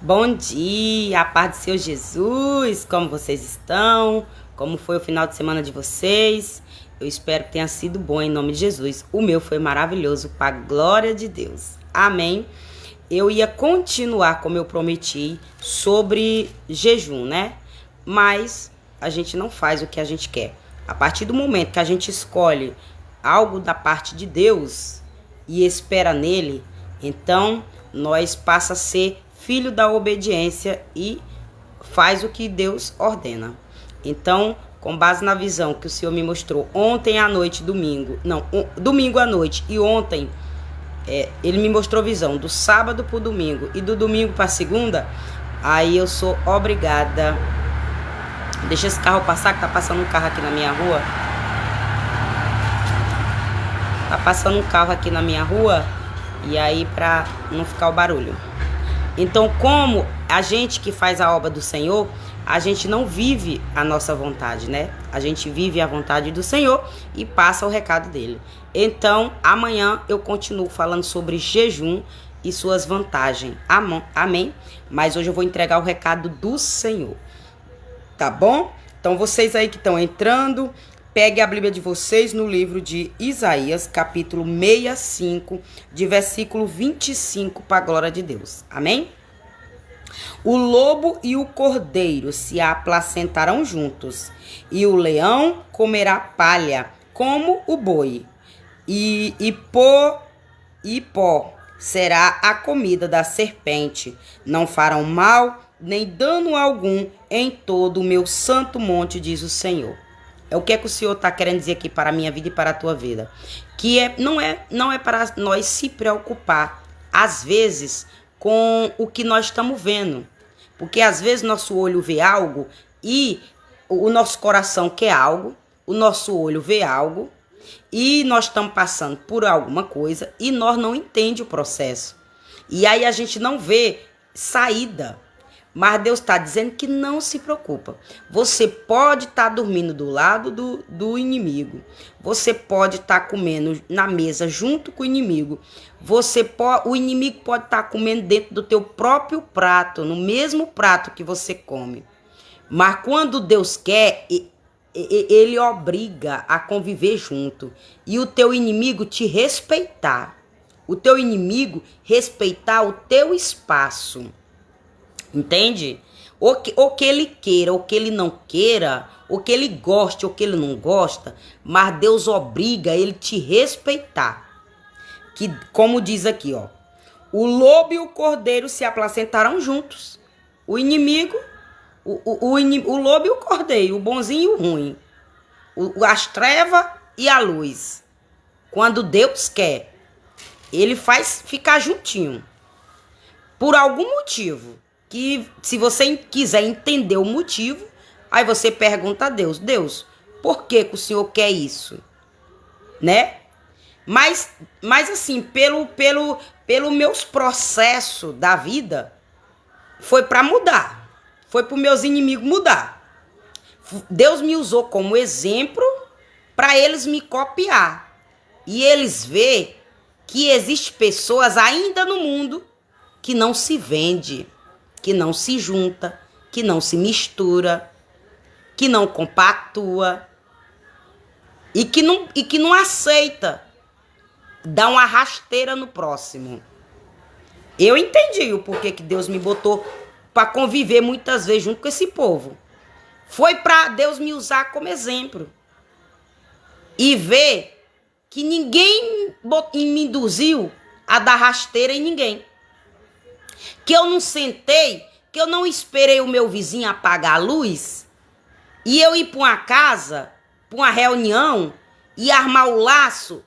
Bom dia, a paz do Senhor Jesus, como vocês estão? Como foi o final de semana de vocês? Eu espero que tenha sido bom em nome de Jesus. O meu foi maravilhoso, para a glória de Deus. Amém? Eu ia continuar, como eu prometi, sobre jejum, né? Mas a gente não faz o que a gente quer. A partir do momento que a gente escolhe algo da parte de Deus e espera nele, então nós passa a ser filho da obediência e faz o que Deus ordena. Então, com base na visão que o Senhor me mostrou ontem à noite, domingo à noite e ontem, ele me mostrou visão do sábado para o domingo e do domingo para segunda, aí eu sou obrigada. Deixa esse carro passar, que tá passando um carro aqui na minha rua. Tá passando um carro aqui na minha rua, e aí pra não ficar o barulho. Então, como a gente que faz a obra do Senhor, a gente não vive a nossa vontade, né? A gente vive a vontade do Senhor e passa o recado dele. Então, amanhã eu continuo falando sobre jejum e suas vantagens. Amém? Mas hoje eu vou entregar o recado do Senhor. Tá bom? Então, vocês aí que estão entrando, pegue a Bíblia de vocês no livro de Isaías, capítulo 65, de versículo 25, para a glória de Deus. Amém? O lobo e o cordeiro se aplacentarão juntos, e o leão comerá palha, como o boi, e pó será a comida da serpente. Não farão mal, nem dano algum em todo o meu santo monte, diz o Senhor. É o que o Senhor está querendo dizer aqui para a minha vida e para a tua vida. Que não é para nós se preocupar, às vezes, com o que nós estamos vendo. Porque às vezes nosso olho vê algo e o nosso coração quer algo, o nosso olho vê algo e nós estamos passando por alguma coisa e nós não entendemos o processo. E aí a gente não vê saída. Mas Deus está dizendo que não se preocupa. Você pode estar dormindo do lado do inimigo. Você pode estar comendo na mesa junto com o inimigo. O inimigo pode estar comendo dentro do teu próprio prato, no mesmo prato que você come. Mas quando Deus quer, ele obriga a conviver junto. E o teu inimigo te respeitar. O teu inimigo respeitar o teu espaço. Entende? Ou que ele queira, ou que ele não queira, ou que ele goste, ou que ele não gosta, mas Deus obriga ele te respeitar. Que, como diz aqui, ó, o lobo e o cordeiro se aplacentarão juntos. O inimigo, o lobo e o cordeiro, o bonzinho e o ruim, as trevas e a luz. Quando Deus quer, ele faz ficar juntinho. Por algum motivo. Que se você quiser entender o motivo, aí você pergunta a Deus, Deus, por que o Senhor quer isso? Né? Mas assim, pelo meus processos da vida, foi para mudar. Foi para os meus inimigos mudar. Deus me usou como exemplo para eles me copiar. E eles vê que existem pessoas ainda no mundo que não se vende, que não se junta, que não se mistura, que não compactua e que não aceita dar uma rasteira no próximo. Eu entendi o porquê que Deus me botou para conviver muitas vezes junto com esse povo. Foi para Deus me usar como exemplo e ver que ninguém me induziu a dar rasteira em ninguém. Que eu não sentei, que eu não esperei o meu vizinho apagar a luz e eu ir para uma casa, para uma reunião e armar o laço.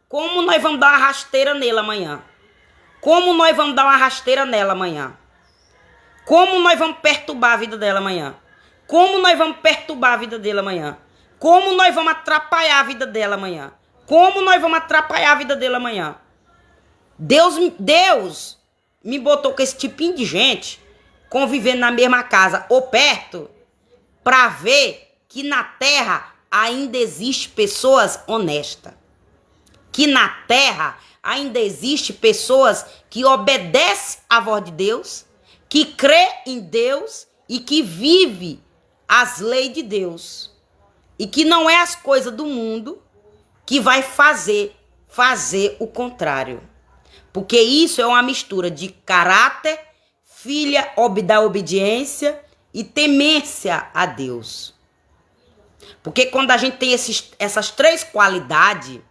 Como nós vamos dar uma rasteira nele amanhã? Como nós vamos dar uma rasteira nela amanhã? Como nós vamos perturbar a vida dela amanhã? Como nós vamos perturbar a vida dele amanhã? Como nós vamos atrapalhar a vida dela amanhã? Como nós vamos atrapalhar a vida dele amanhã? Deus me botou com esse tipinho de gente convivendo na mesma casa ou perto para ver que na terra ainda existe pessoas honestas. Que na terra ainda existe pessoas que obedecem à voz de Deus, que crê em Deus e que vive as leis de Deus. E que não é as coisas do mundo que vai fazer o contrário. Porque isso é uma mistura de caráter, filha da obediência e temência a Deus. Porque quando a gente tem essas três qualidades,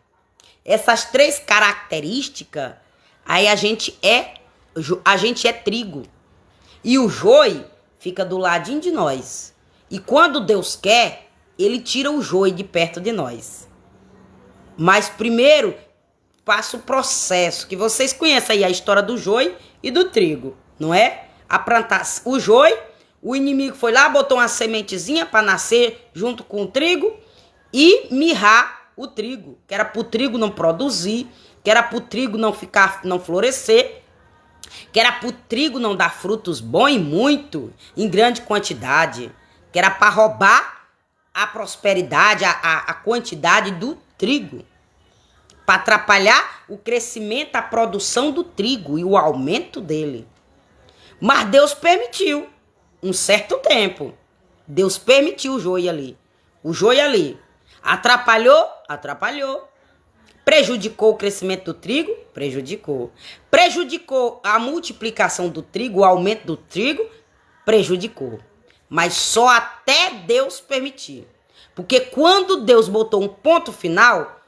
essas três características, aí a gente é trigo. E o joio fica do ladinho de nós. E quando Deus quer, ele tira o joio de perto de nós. Mas primeiro passa o processo, que vocês conhecem aí a história do joio e do trigo, não é? A plantar o joio, o inimigo foi lá, botou uma sementezinha para nascer junto com o trigo e mirrar o trigo, que era para o trigo não produzir, que era para o trigo não florescer, que era para o trigo não dar frutos bons e muito, em grande quantidade, que era para roubar a prosperidade, a quantidade do trigo, para atrapalhar o crescimento, a produção do trigo e o aumento dele. Mas Deus permitiu, um certo tempo. Deus permitiu o joio ali. O joio ali. Atrapalhou? Atrapalhou. Prejudicou o crescimento do trigo? Prejudicou. Prejudicou a multiplicação do trigo, o aumento do trigo? Prejudicou. Mas só até Deus permitir. Porque quando Deus botou um ponto final,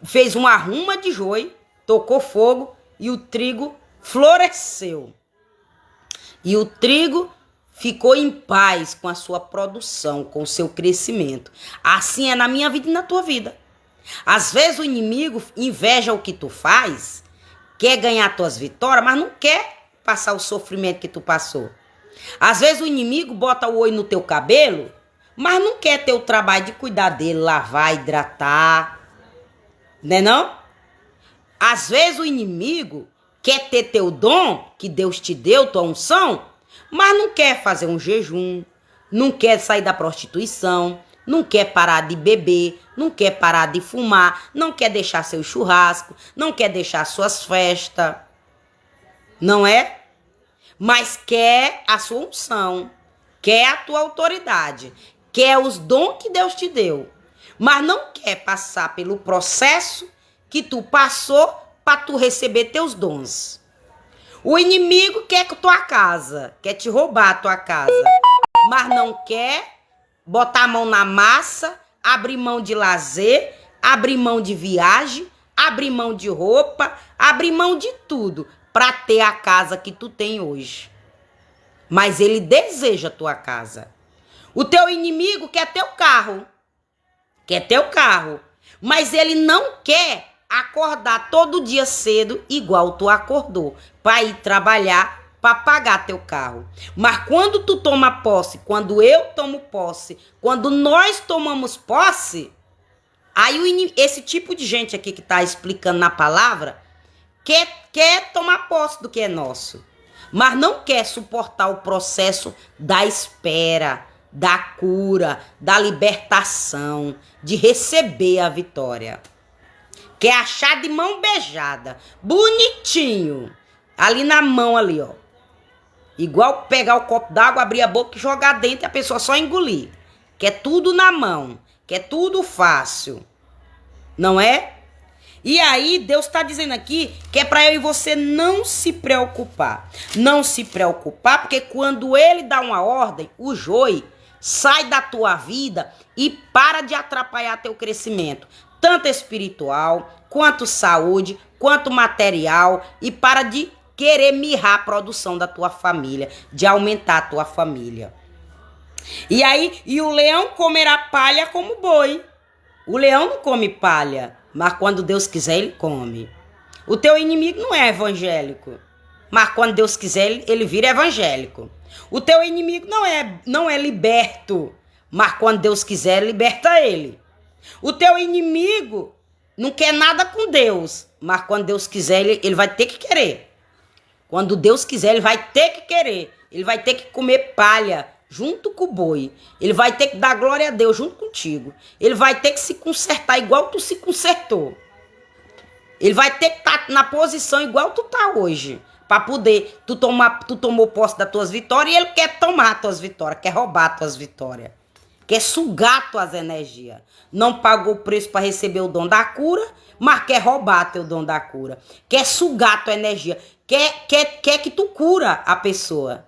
fez uma arruma de joio, tocou fogo e o trigo floresceu. E o trigo ficou em paz com a sua produção, com o seu crescimento. Assim é na minha vida e na tua vida. Às vezes o inimigo inveja o que tu faz, quer ganhar tuas vitórias, mas não quer passar o sofrimento que tu passou. Às vezes o inimigo bota o olho no teu cabelo, mas não quer ter o trabalho de cuidar dele, lavar, hidratar. Né não? Às vezes o inimigo quer ter teu dom, que Deus te deu, tua unção, mas não quer fazer um jejum, não quer sair da prostituição, não quer parar de beber, não quer parar de fumar, não quer deixar seu churrasco, não quer deixar suas festas. Não é? Mas quer a sua unção, quer a tua autoridade, quer os dons que Deus te deu. Mas não quer passar pelo processo que tu passou para tu receber teus dons. O inimigo quer que tua casa, quer te roubar a tua casa, mas não quer botar a mão na massa, abrir mão de lazer, abrir mão de viagem, abrir mão de roupa, abrir mão de tudo para ter a casa que tu tem hoje. Mas ele deseja a tua casa. O teu inimigo quer teu carro. Quer ter o carro, mas ele não quer acordar todo dia cedo igual tu acordou, para ir trabalhar, para pagar teu carro. Mas quando tu toma posse, quando eu tomo posse, quando nós tomamos posse, aí esse tipo de gente aqui que está explicando na palavra, quer tomar posse do que é nosso, mas não quer suportar o processo da espera, da cura, da libertação, de receber a vitória. Quer achar de mão beijada, bonitinho, ali na mão ali, ó. Igual pegar o copo d'água, abrir a boca e jogar dentro e a pessoa só engolir. Quer tudo na mão, quer tudo fácil. Não é? E aí Deus está dizendo aqui que é para eu e você não se preocupar. Não se preocupar, porque quando ele dá uma ordem, o joio sai da tua vida e para de atrapalhar teu crescimento, tanto espiritual, quanto saúde, quanto material, e para de querer mirrar a produção da tua família, de aumentar a tua família. E aí, o leão comerá palha como boi. O leão não come palha, mas quando Deus quiser, ele come. O teu inimigo não é evangélico, mas quando Deus quiser, ele vira evangélico. O teu inimigo não é liberto, mas quando Deus quiser, liberta ele. O teu inimigo não quer nada com Deus, mas quando Deus quiser, ele vai ter que querer. Quando Deus quiser, ele vai ter que querer. Ele vai ter que comer palha junto com o boi. Ele vai ter que dar glória a Deus junto contigo. Ele vai ter que se consertar igual tu se consertou. Ele vai ter que estar na posição igual tu tá hoje, Pra poder, tu tomou posse das tuas vitórias e ele quer tomar as tuas vitórias, quer roubar as tuas vitórias. Quer sugar tuas energias. Não pagou o preço para receber o dom da cura, mas quer roubar teu dom da cura. Quer sugar tua energia. Quer que tu cura a pessoa.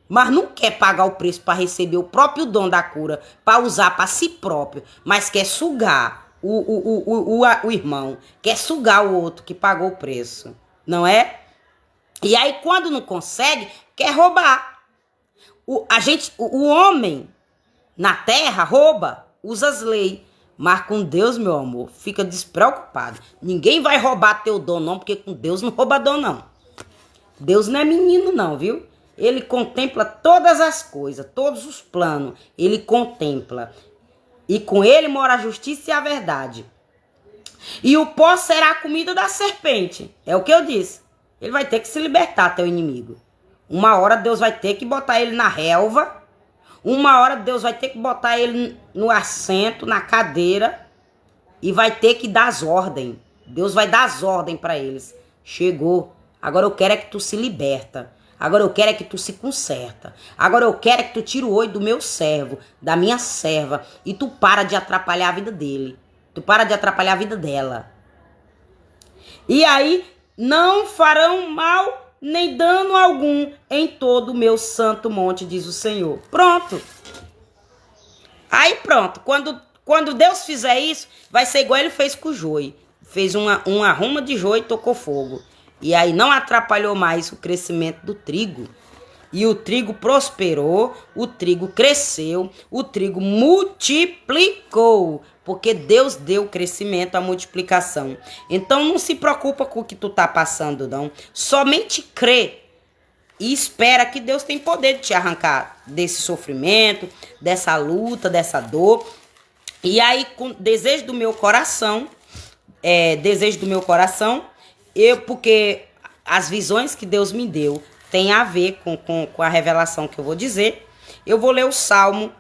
Mas não quer pagar o preço para receber o próprio dom da cura, para usar para si próprio. Mas quer sugar o irmão. Quer sugar o outro que pagou o preço. Não é? E aí quando não consegue, quer roubar. O homem na terra rouba, usa as leis. Mas com Deus, meu amor, fica despreocupado. Ninguém vai roubar teu dom, não, porque com Deus não rouba dom, não. Deus não é menino, não, viu? Ele contempla todas as coisas, todos os planos. Ele contempla. E com ele mora a justiça e a verdade. E o pó será a comida da serpente. É o que eu disse. Ele vai ter que se libertar, teu inimigo. Uma hora Deus vai ter que botar ele na relva. Uma hora Deus vai ter que botar ele no assento, na cadeira, e vai ter que dar as ordens. Deus vai dar as ordens para eles. Chegou. Agora eu quero é que tu se liberta. Agora eu quero é que tu se conserta. Agora eu quero é que tu tira o olho do meu servo, da minha serva, e tu para de atrapalhar a vida dele. Tu para de atrapalhar a vida dela. E aí, não farão mal nem dano algum em todo o meu santo monte, diz o Senhor. Pronto. Aí pronto. Quando Deus fizer isso, vai ser igual ele fez com o joio. Fez uma arruma de joio e tocou fogo. E aí não atrapalhou mais o crescimento do trigo. E o trigo prosperou, o trigo cresceu, o trigo multiplicou. Porque Deus deu o crescimento, a multiplicação. Então não se preocupa com o que tu tá passando, não. Somente crê e espera que Deus tem poder de te arrancar desse sofrimento, dessa luta, dessa dor. E aí, com desejo do meu coração, porque as visões que Deus me deu tem a ver com a revelação que eu vou dizer. Eu vou ler o Salmo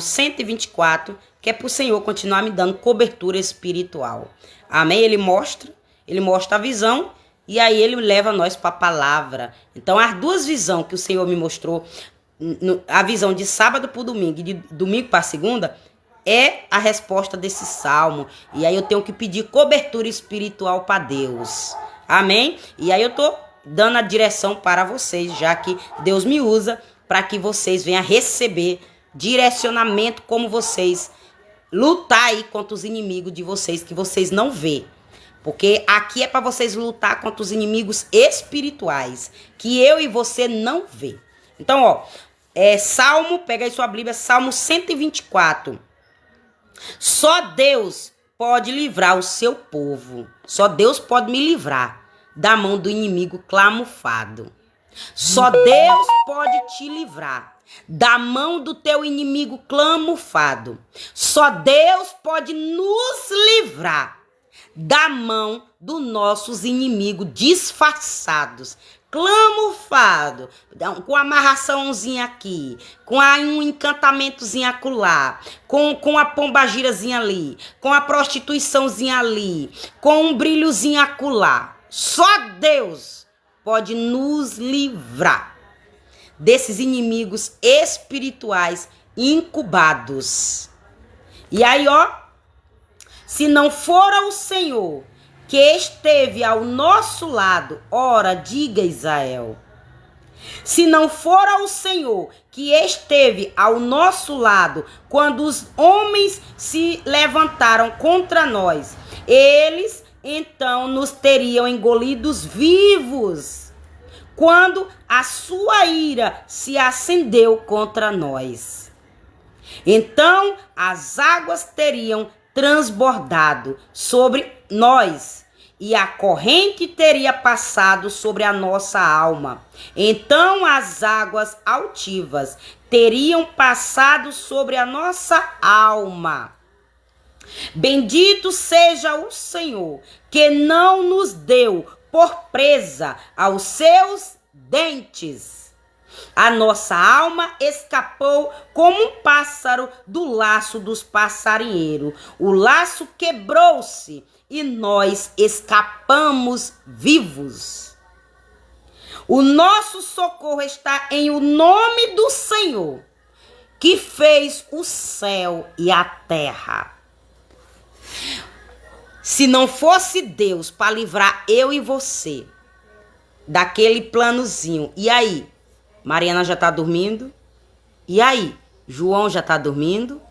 124, que é para o Senhor continuar me dando cobertura espiritual. Amém? Ele mostra a visão e aí ele leva nós para a palavra. Então, as duas visões que o Senhor me mostrou, a visão de sábado para o domingo e de domingo para segunda, é a resposta desse salmo. E aí eu tenho que pedir cobertura espiritual para Deus. Amém? E aí eu tô dando a direção para vocês, já que Deus me usa para que vocês venham receber direcionamento, como vocês lutar aí contra os inimigos de vocês, que vocês não vê. Porque aqui é para vocês lutar contra os inimigos espirituais, que eu e você não vê. Então, ó, pega aí sua Bíblia, Salmo 124. Só Deus pode livrar o seu povo. Só Deus pode me livrar da mão do inimigo clamufado. Só Deus pode te livrar da mão do teu inimigo clamufado. Só Deus pode nos livrar da mão dos nossos inimigos disfarçados, clamufado, com amarraçãozinha aqui, com um encantamentozinho acolá, com a pombagirazinha ali, com a prostituiçãozinha ali, com um brilhozinho acolá. Só Deus pode nos livrar desses inimigos espirituais incubados. E aí, ó, se não for o Senhor que esteve ao nosso lado, ora, diga Israel. Se não for o Senhor que esteve ao nosso lado quando os homens se levantaram contra nós, eles então nos teriam engolidos vivos, quando a sua ira se acendeu contra nós. Então as águas teriam transbordado sobre nós e a corrente teria passado sobre a nossa alma. Então as águas altivas teriam passado sobre a nossa alma. Bendito seja o Senhor, que não nos deu por presa aos seus dentes. A nossa alma escapou como um pássaro do laço dos passarinheiros. O laço quebrou-se e nós escapamos vivos. O nosso socorro está em o nome do Senhor, que fez o céu e a terra. Se não fosse Deus para livrar eu e você daquele planozinho, e aí? Mariana já está dormindo? E aí? João já está dormindo?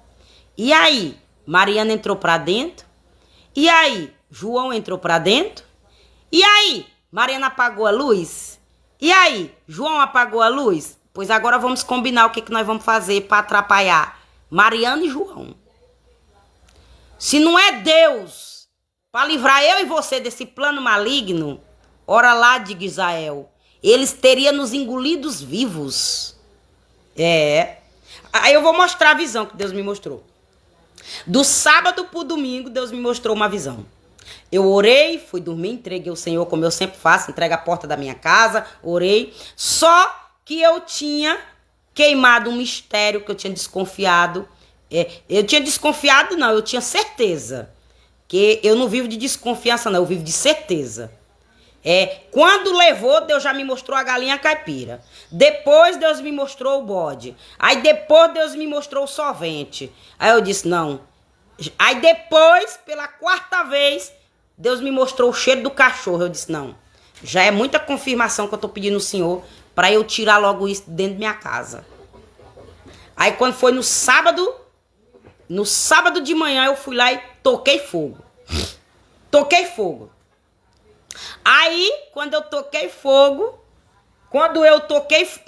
E aí? Mariana entrou para dentro? E aí? João entrou para dentro? E aí? Mariana apagou a luz? E aí? João apagou a luz? Pois agora vamos combinar o que nós vamos fazer para atrapalhar Mariana e João. Se não é Deus para livrar eu e você desse plano maligno, ora lá de Israel, eles teriam nos engolidos vivos. Aí eu vou mostrar a visão que Deus me mostrou. Do sábado pro domingo, Deus me mostrou uma visão. Eu orei, fui dormir, entreguei ao Senhor, como eu sempre faço, entrego a porta da minha casa, orei. Só que eu tinha queimado um mistério que eu tinha desconfiado. Eu tinha desconfiado, não, eu tinha certeza. Que eu não vivo de desconfiança, não, eu vivo de certeza. Quando levou, Deus já me mostrou a galinha caipira. Depois Deus me mostrou o bode. Aí depois Deus me mostrou o sovente. Aí eu disse, não. Aí depois, pela quarta vez, Deus me mostrou o cheiro do cachorro. Eu disse, não. Já é muita confirmação que eu tô pedindo ao Senhor para eu tirar logo isso dentro da minha casa. Aí quando foi no sábado de manhã eu fui lá e toquei fogo. Toquei fogo. Aí, quando eu toquei fogo,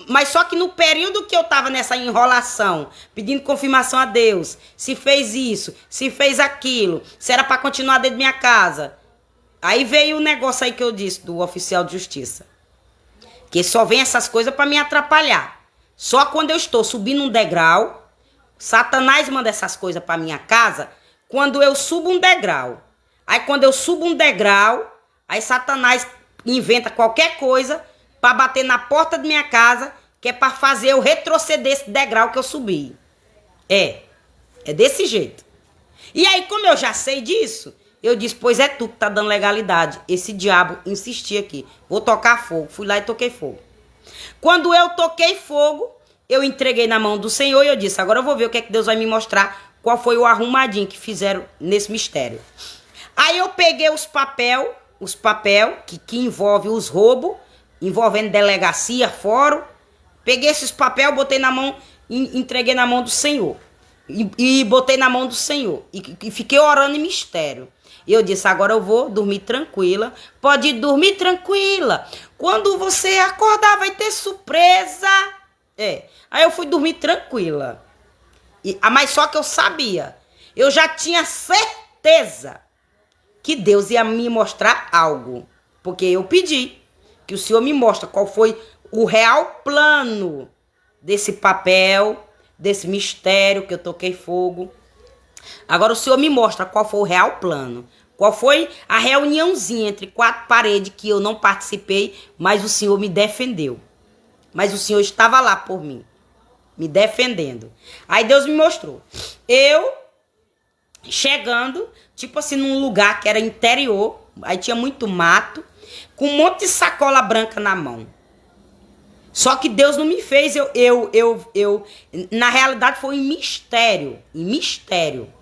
mas só que no período que eu tava nessa enrolação, pedindo confirmação a Deus, se fez isso, se fez aquilo, se era pra continuar dentro da minha casa. Aí veio o negócio aí que eu disse, do oficial de justiça. Que só vem essas coisas pra me atrapalhar. Só quando eu estou subindo um degrau, Satanás manda essas coisas pra minha casa, quando eu subo um degrau. Aí quando eu subo um degrau, aí Satanás inventa qualquer coisa para bater na porta da minha casa, que é para fazer eu retroceder esse degrau que eu subi. É desse jeito. E aí, como eu já sei disso, eu disse, pois é tu que tá dando legalidade. Esse diabo insistia aqui. Vou tocar fogo. Fui lá e toquei fogo. Quando eu toquei fogo, eu entreguei na mão do Senhor e eu disse, agora eu vou ver o que é que Deus vai me mostrar, qual foi o arrumadinho que fizeram nesse mistério. Aí eu peguei os papel que envolve os roubos, envolvendo delegacia, fórum. Peguei esses papel, botei na mão, entreguei na mão do Senhor. E botei na mão do Senhor. E fiquei orando em mistério. E eu disse, agora eu vou dormir tranquila. Pode dormir tranquila. Quando você acordar vai ter surpresa. Aí eu fui dormir tranquila. Mas só que eu sabia. Eu já tinha certeza que Deus ia me mostrar algo. Porque eu pedi que o Senhor me mostre qual foi o real plano desse papel, desse mistério que eu toquei fogo. Agora o Senhor me mostra qual foi o real plano. Qual foi a reuniãozinha entre quatro paredes que eu não participei, mas o Senhor me defendeu. Mas o Senhor estava lá por mim, me defendendo. Aí Deus me mostrou. Eu chegando, tipo assim, num lugar que era interior, aí tinha muito mato, com um monte de sacola branca na mão. Só que Deus não me fez, na realidade foi em mistério.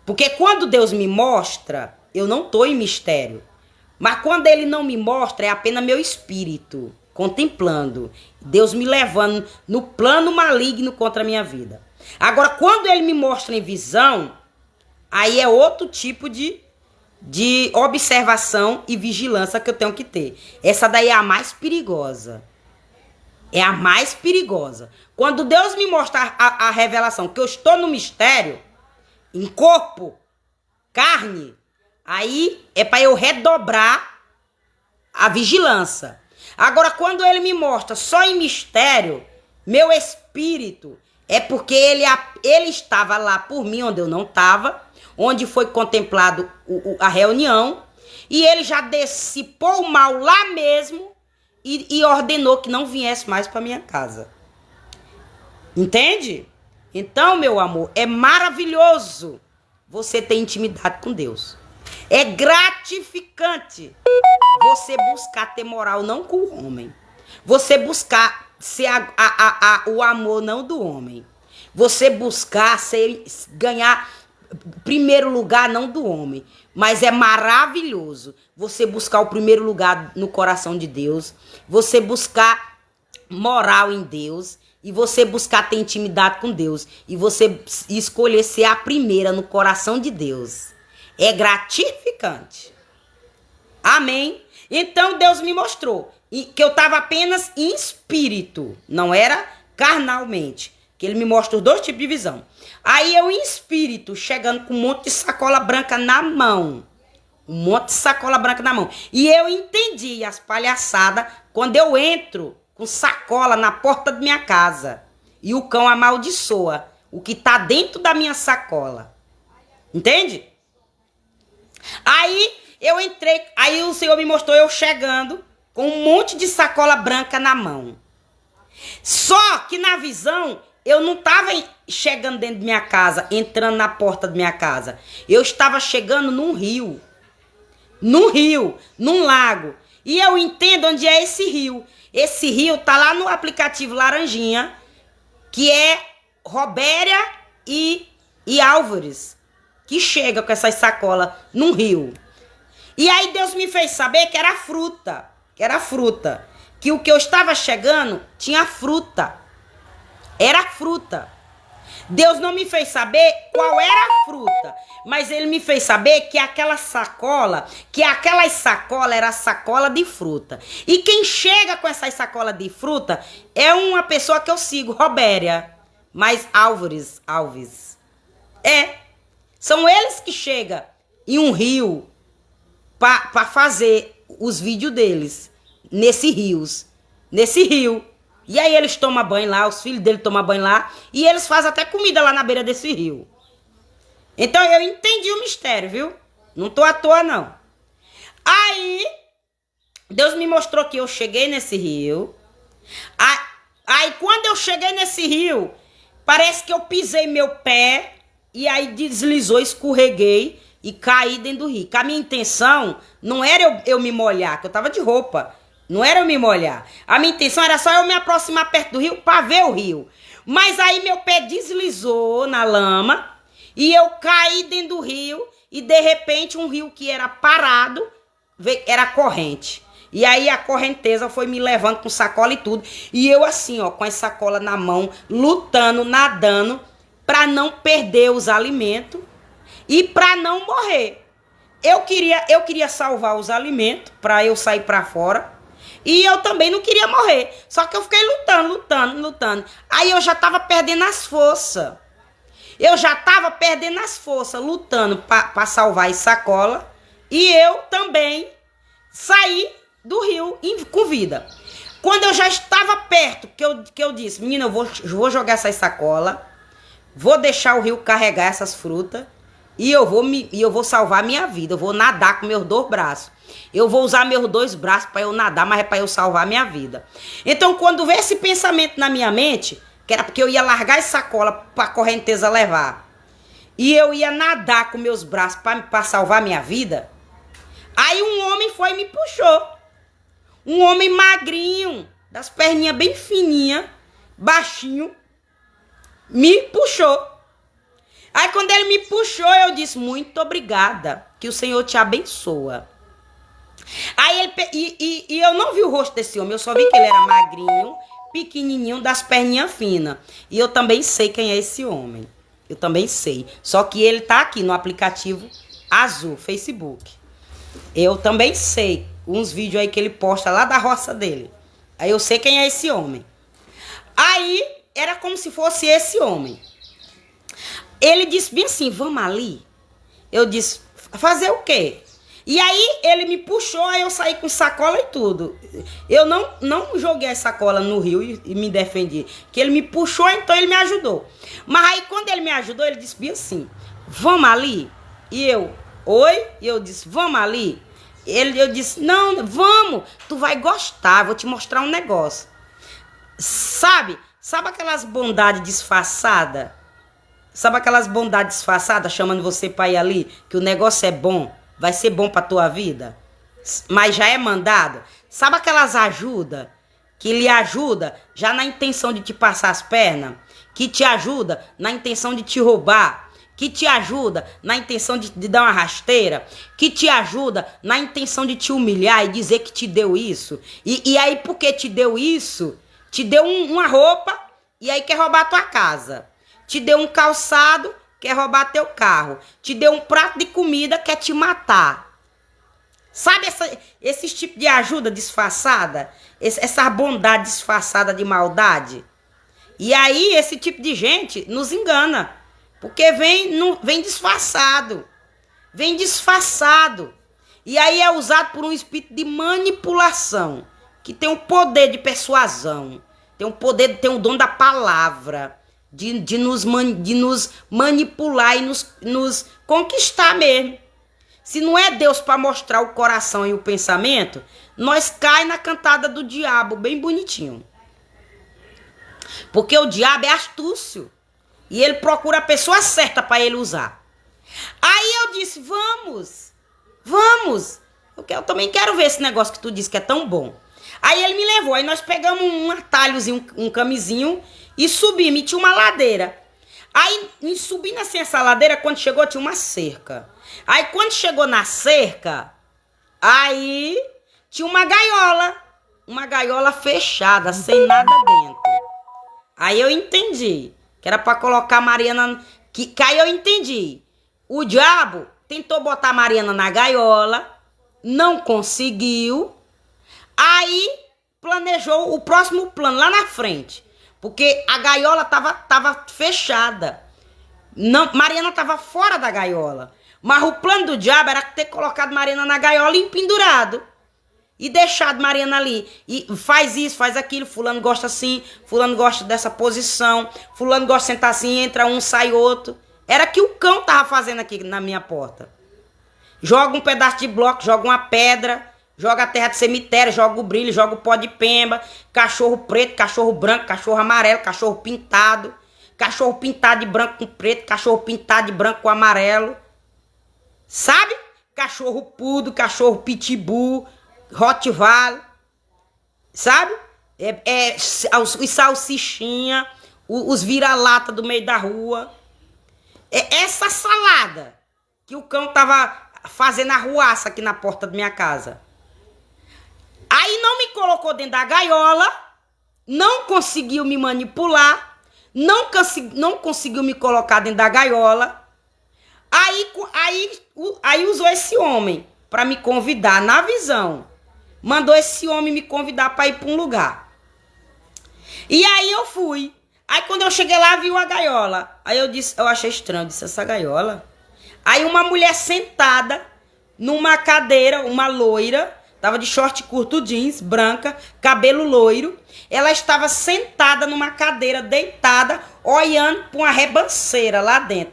Porque quando Deus me mostra, eu não tô em mistério. Mas quando Ele não me mostra, é apenas meu espírito contemplando. Deus me levando no plano maligno contra a minha vida. Agora, quando Ele me mostra em visão, aí é outro tipo de observação e vigilância que eu tenho que ter. Essa daí é a mais perigosa. É a mais perigosa. Quando Deus me mostra a revelação que eu estou no mistério, em corpo, carne, aí é para eu redobrar a vigilância. Agora, quando Ele me mostra só em mistério, meu espírito, é porque ele estava lá por mim, onde eu não estava, onde foi contemplado a reunião, e Ele já dissipou o mal lá mesmo e ordenou que não viesse mais para minha casa. Entende? Então, meu amor, é maravilhoso você ter intimidade com Deus. É gratificante você buscar ter moral não com o homem. Você buscar ser o amor não do homem. Você buscar ganhar primeiro lugar não do homem. Mas é maravilhoso você buscar o primeiro lugar no coração de Deus. Você buscar moral em Deus. E você buscar ter intimidade com Deus. E você escolher ser a primeira no coração de Deus. É gratificante. Amém? Então Deus me mostrou que eu estava apenas em espírito. Não era carnalmente. Que ele me mostra os dois tipos de visão. Aí eu em espírito, chegando com um monte de sacola branca na mão. Um monte de sacola branca na mão. E eu entendi as palhaçadas quando eu entro com sacola na porta da minha casa. E o cão amaldiçoa o que tá dentro da minha sacola. Entende? Aí eu entrei, aí o Senhor me mostrou eu chegando com um monte de sacola branca na mão. Só que na visão, eu não estava chegando dentro de minha casa, entrando na porta da minha casa. Eu estava chegando num rio. Num rio, num lago. E eu entendo onde é esse rio. Esse rio tá lá no aplicativo Laranjinha, que é Robéria e Álvares, que chega com essas sacolas num rio. E aí Deus me fez saber que era fruta. Que o que eu estava chegando tinha fruta. Era fruta. Deus não me fez saber qual era a fruta, mas ele me fez saber que aquela sacola era sacola de fruta. E quem chega com essas sacolas de fruta é uma pessoa que eu sigo, Robéria, mas Alves. São eles que chegam em um rio para fazer os vídeos deles nesse rio. E aí eles tomam banho lá, os filhos dele tomam banho lá, e eles fazem até comida lá na beira desse rio. Então eu entendi o mistério, viu? Não tô à toa, não. Aí, Deus me mostrou que eu cheguei nesse rio. Aí quando eu cheguei nesse rio, parece que eu pisei meu pé, e aí deslizou, escorreguei, e caí dentro do rio. Que a minha intenção não era eu me molhar, que eu tava de roupa. Não era eu me molhar. A minha intenção era só eu me aproximar perto do rio para ver o rio. Mas aí meu pé deslizou na lama e eu caí dentro do rio e de repente um rio que era parado, era corrente. E aí a correnteza foi me levando com sacola e tudo. E eu assim, ó, com a sacola na mão, lutando, nadando para não perder os alimentos e para não morrer. Eu queria salvar os alimentos para eu sair para fora. E eu também não queria morrer. Só que eu fiquei lutando. Aí eu já tava perdendo as forças. Lutando para salvar as sacolas. E eu também saí do rio com vida. Quando eu já estava perto, que eu disse, menina, eu vou jogar essas sacolas. Vou deixar o rio carregar essas frutas. E eu vou salvar a minha vida. Eu vou nadar com meus dois braços. Eu vou usar meus dois braços para eu nadar, mas é para eu salvar a minha vida. Então, quando veio esse pensamento na minha mente, que era porque eu ia largar essa sacola para a correnteza levar, e eu ia nadar com meus braços para salvar a minha vida, aí um homem foi e me puxou. Um homem magrinho, das perninhas bem fininhas, baixinho, me puxou. Aí quando ele me puxou, eu disse, muito obrigada, que o Senhor te abençoa. Aí ele, eu não vi o rosto desse homem, eu só vi que ele era magrinho, pequenininho, das perninhas finas. E eu também sei quem é esse homem. Eu também sei. Só que ele tá aqui no aplicativo azul, Facebook. Eu também sei uns vídeos aí que ele posta lá da roça dele. Aí eu sei quem é esse homem. Aí era como se fosse esse homem. Ele disse bem assim, vamos ali? Eu disse, fazer o quê? E aí ele me puxou, aí eu saí com sacola e tudo. Eu não joguei a sacola no rio e me defendi. Que ele me puxou, então ele me ajudou. Mas aí quando ele me ajudou, ele disse bem assim, vamos ali? E eu, oi? E eu disse, vamos ali? Eu disse, não, vamos, tu vai gostar, vou te mostrar um negócio. Sabe aquelas bondades disfarçadas? Sabe aquelas bondades disfarçadas chamando você para ir ali? Que o negócio é bom? vai ser bom pra tua vida? Mas já é mandado. Sabe aquelas ajudas que lhe ajuda já na intenção de te passar as pernas? Que te ajuda na intenção de te roubar? Que te ajuda na intenção de dar uma rasteira? Que te ajuda na intenção de te humilhar e dizer que te deu isso? E aí, porque te deu isso, te deu uma roupa e aí quer roubar a tua casa. Te deu um calçado, quer roubar teu carro. Te deu um prato de comida, quer te matar. Sabe esse tipo de ajuda disfarçada? Essa bondade disfarçada de maldade? E aí esse tipo de gente nos engana. Porque vem disfarçado. Vem disfarçado. E aí é usado por um espírito de manipulação. Que tem um poder de persuasão. Tem um poder, tem um dom da palavra. De nos manipular e nos conquistar mesmo. Se não é Deus para mostrar o coração e o pensamento, nós cai na cantada do diabo, bem bonitinho. Porque o diabo é astúcio. E ele procura a pessoa certa para ele usar. Aí eu disse, vamos. Eu também quero ver esse negócio que tu disse que é tão bom. Aí ele me levou, aí nós pegamos um atalhozinho, um camisinho e subimos, e tinha uma ladeira. Aí, subindo assim essa ladeira, quando chegou, tinha uma cerca. Aí, quando chegou na cerca, aí tinha uma gaiola fechada, sem nada dentro. Aí eu entendi que era para colocar a Mariana, que aí eu entendi. O diabo tentou botar a Mariana na gaiola, não conseguiu. Aí planejou o próximo plano lá na frente, porque a gaiola tava fechada. Não, Mariana tava fora da gaiola. Mas o plano do diabo era ter colocado Mariana na gaiola e pendurado. E deixado Mariana ali. E faz isso, faz aquilo. Fulano gosta assim, fulano gosta dessa posição. Fulano gosta de sentar assim, entra um, sai outro. Era que o cão tava fazendo aqui na minha porta. Joga um pedaço de bloco, joga uma pedra, joga a terra de cemitério, joga o brilho, joga o pó de pemba. Cachorro preto, cachorro branco, cachorro amarelo, cachorro pintado. Cachorro pintado de branco com preto, cachorro pintado de branco com amarelo. Sabe? Cachorro pudo, cachorro pitbull, rottweiler, sabe? Os salsichinha, os vira-lata do meio da rua. É essa salada que o cão tava fazendo arruaça aqui na porta da minha casa. Aí não me colocou dentro da gaiola, não conseguiu me manipular, não conseguiu me colocar dentro da gaiola. Aí usou esse homem para me convidar na visão. Mandou esse homem me convidar para ir para um lugar. E aí eu fui. Aí quando eu cheguei lá, vi a gaiola. Aí eu disse, eu achei estranho, disse, essa gaiola. Aí uma mulher sentada numa cadeira, uma loira, tava de short curto jeans, branca, cabelo loiro. Ela estava sentada numa cadeira, deitada, olhando para uma rebanceira lá dentro.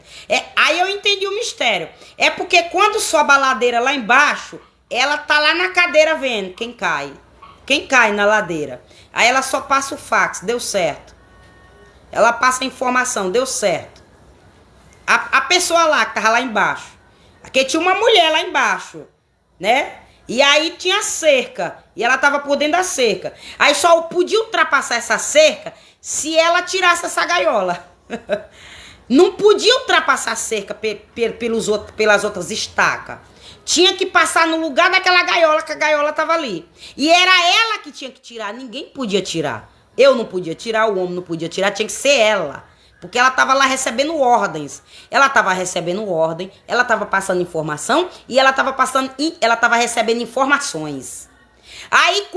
Aí eu entendi o mistério. É porque quando sobe a ladeira lá embaixo, ela tá lá na cadeira vendo quem cai. Quem cai na ladeira. Aí ela só passa o fax, deu certo. Ela passa a informação, deu certo. A pessoa lá que tava lá embaixo. Porque tinha uma mulher lá embaixo, né? E aí tinha cerca. E ela tava por dentro da cerca. Aí só podia ultrapassar essa cerca se ela tirasse essa gaiola. Não podia ultrapassar a cerca pelas outras estacas. Tinha que passar no lugar daquela gaiola, que a gaiola tava ali. E era ela que tinha que tirar. Ninguém podia tirar. Eu não podia tirar, o homem não podia tirar. Tinha que ser ela. Porque ela tava lá recebendo ordens. Ela tava recebendo ordem, ela tava passando informação e ela tava recebendo informações. Aí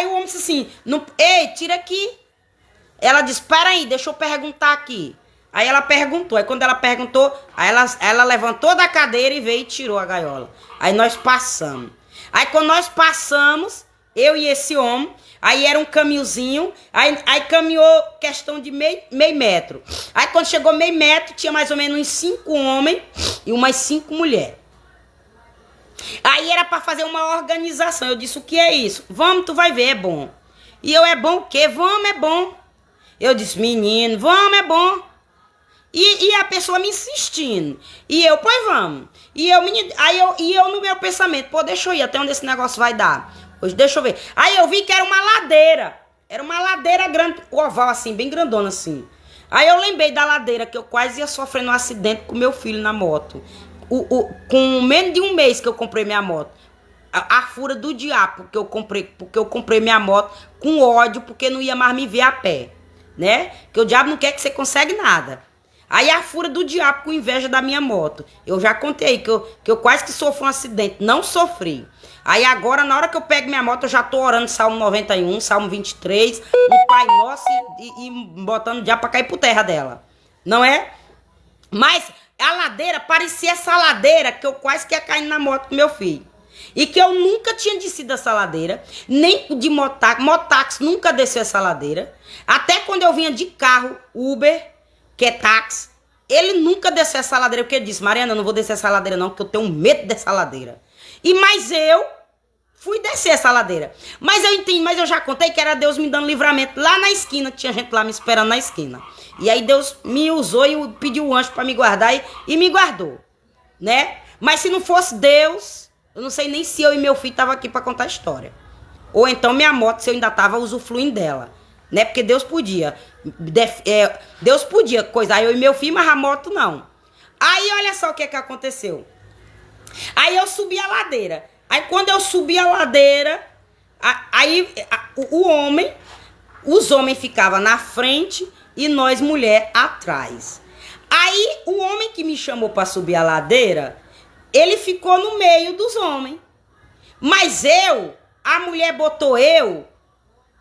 o homem disse assim, ei, tira aqui. Ela disse, espera aí, deixa eu perguntar aqui. Aí ela perguntou, aí quando ela perguntou, aí ela levantou da cadeira e veio e tirou a gaiola. Aí nós passamos. Aí quando nós passamos, eu e esse homem, aí era um caminhozinho, aí caminhou questão de meio metro. Aí quando chegou meio metro, tinha mais ou menos uns 5 homens e umas 5 mulheres. Aí era para fazer uma organização. Eu disse, o que é isso? Vamos, tu vai ver, é bom. E eu, é bom o quê? Vamos, é bom. Eu disse, menino, vamos, é bom. E a pessoa me insistindo. E eu, pois vamos. Aí eu no meu pensamento, pô, deixa eu ir até onde esse negócio vai dar. Hoje, deixa eu ver. Aí eu vi que era uma ladeira. Era uma ladeira grande, oval assim, bem grandona assim. Aí eu lembrei da ladeira que eu quase ia sofrendo um acidente com meu filho na moto. Com menos de um mês que eu comprei minha moto. A fura do diabo, porque eu comprei minha moto com ódio, porque não ia mais me ver a pé, né? Porque o diabo não quer que você consegue nada. Aí a fura do diabo com inveja da minha moto. Eu já contei que eu quase que sofri um acidente, não sofri. Aí agora, na hora que eu pego minha moto, eu já tô orando Salmo 91, Salmo 23, um Pai Nosso e botando o diabo pra cair por terra dela. Não é? Mas a ladeira parecia essa ladeira que eu quase que ia cair na moto com meu filho. E que eu nunca tinha descido essa ladeira, nem de mototáxi nunca desceu essa ladeira. Até quando eu vinha de carro, Uber, que é táxi, ele nunca desceu essa ladeira, porque ele disse, Mariana, eu não vou descer essa ladeira não, porque eu tenho medo dessa ladeira. Mas eu fui descer essa ladeira. Mas eu entendi, mas eu já contei que era Deus me dando livramento lá na esquina, tinha gente lá me esperando na esquina. E aí Deus me usou e pediu o anjo para me guardar e me guardou, né? Mas se não fosse Deus, eu não sei nem se eu e meu filho estavam aqui para contar a história. Ou então minha moto, se eu ainda estava usufruindo dela, né? Porque Deus podia. Deus podia coisar eu e meu filho, mas a moto não. Aí olha só o que aconteceu. Aí eu subi a ladeira. Aí quando eu subi a ladeira, os homens ficavam na frente e nós mulher atrás. Aí o homem que me chamou para subir a ladeira, ele ficou no meio dos homens. Mas a mulher botou eu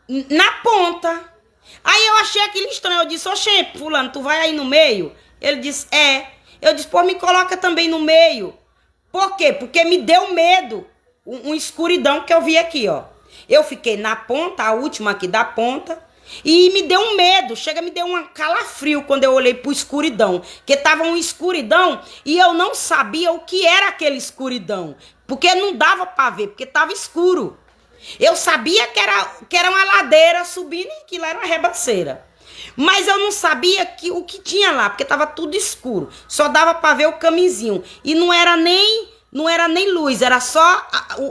na ponta. Aí eu achei aquilo estranho. Eu disse, oxê, fulano, tu vai aí no meio? Ele disse, é. Eu disse, pô, me coloca também no meio. Por quê? Porque me deu medo. Uma escuridão que eu vi aqui, ó. Eu fiquei na ponta, a última aqui da ponta. E me deu um medo. Me deu um calafrio quando eu olhei pro escuridão. Porque tava uma escuridão e eu não sabia o que era aquele escuridão. Porque não dava pra ver, porque tava escuro. Eu sabia que era uma ladeira subindo e que lá era uma rebanceira. Mas eu não sabia o que tinha lá, porque tava tudo escuro. Só dava para ver o caminhozinho. E não era nem luz, era só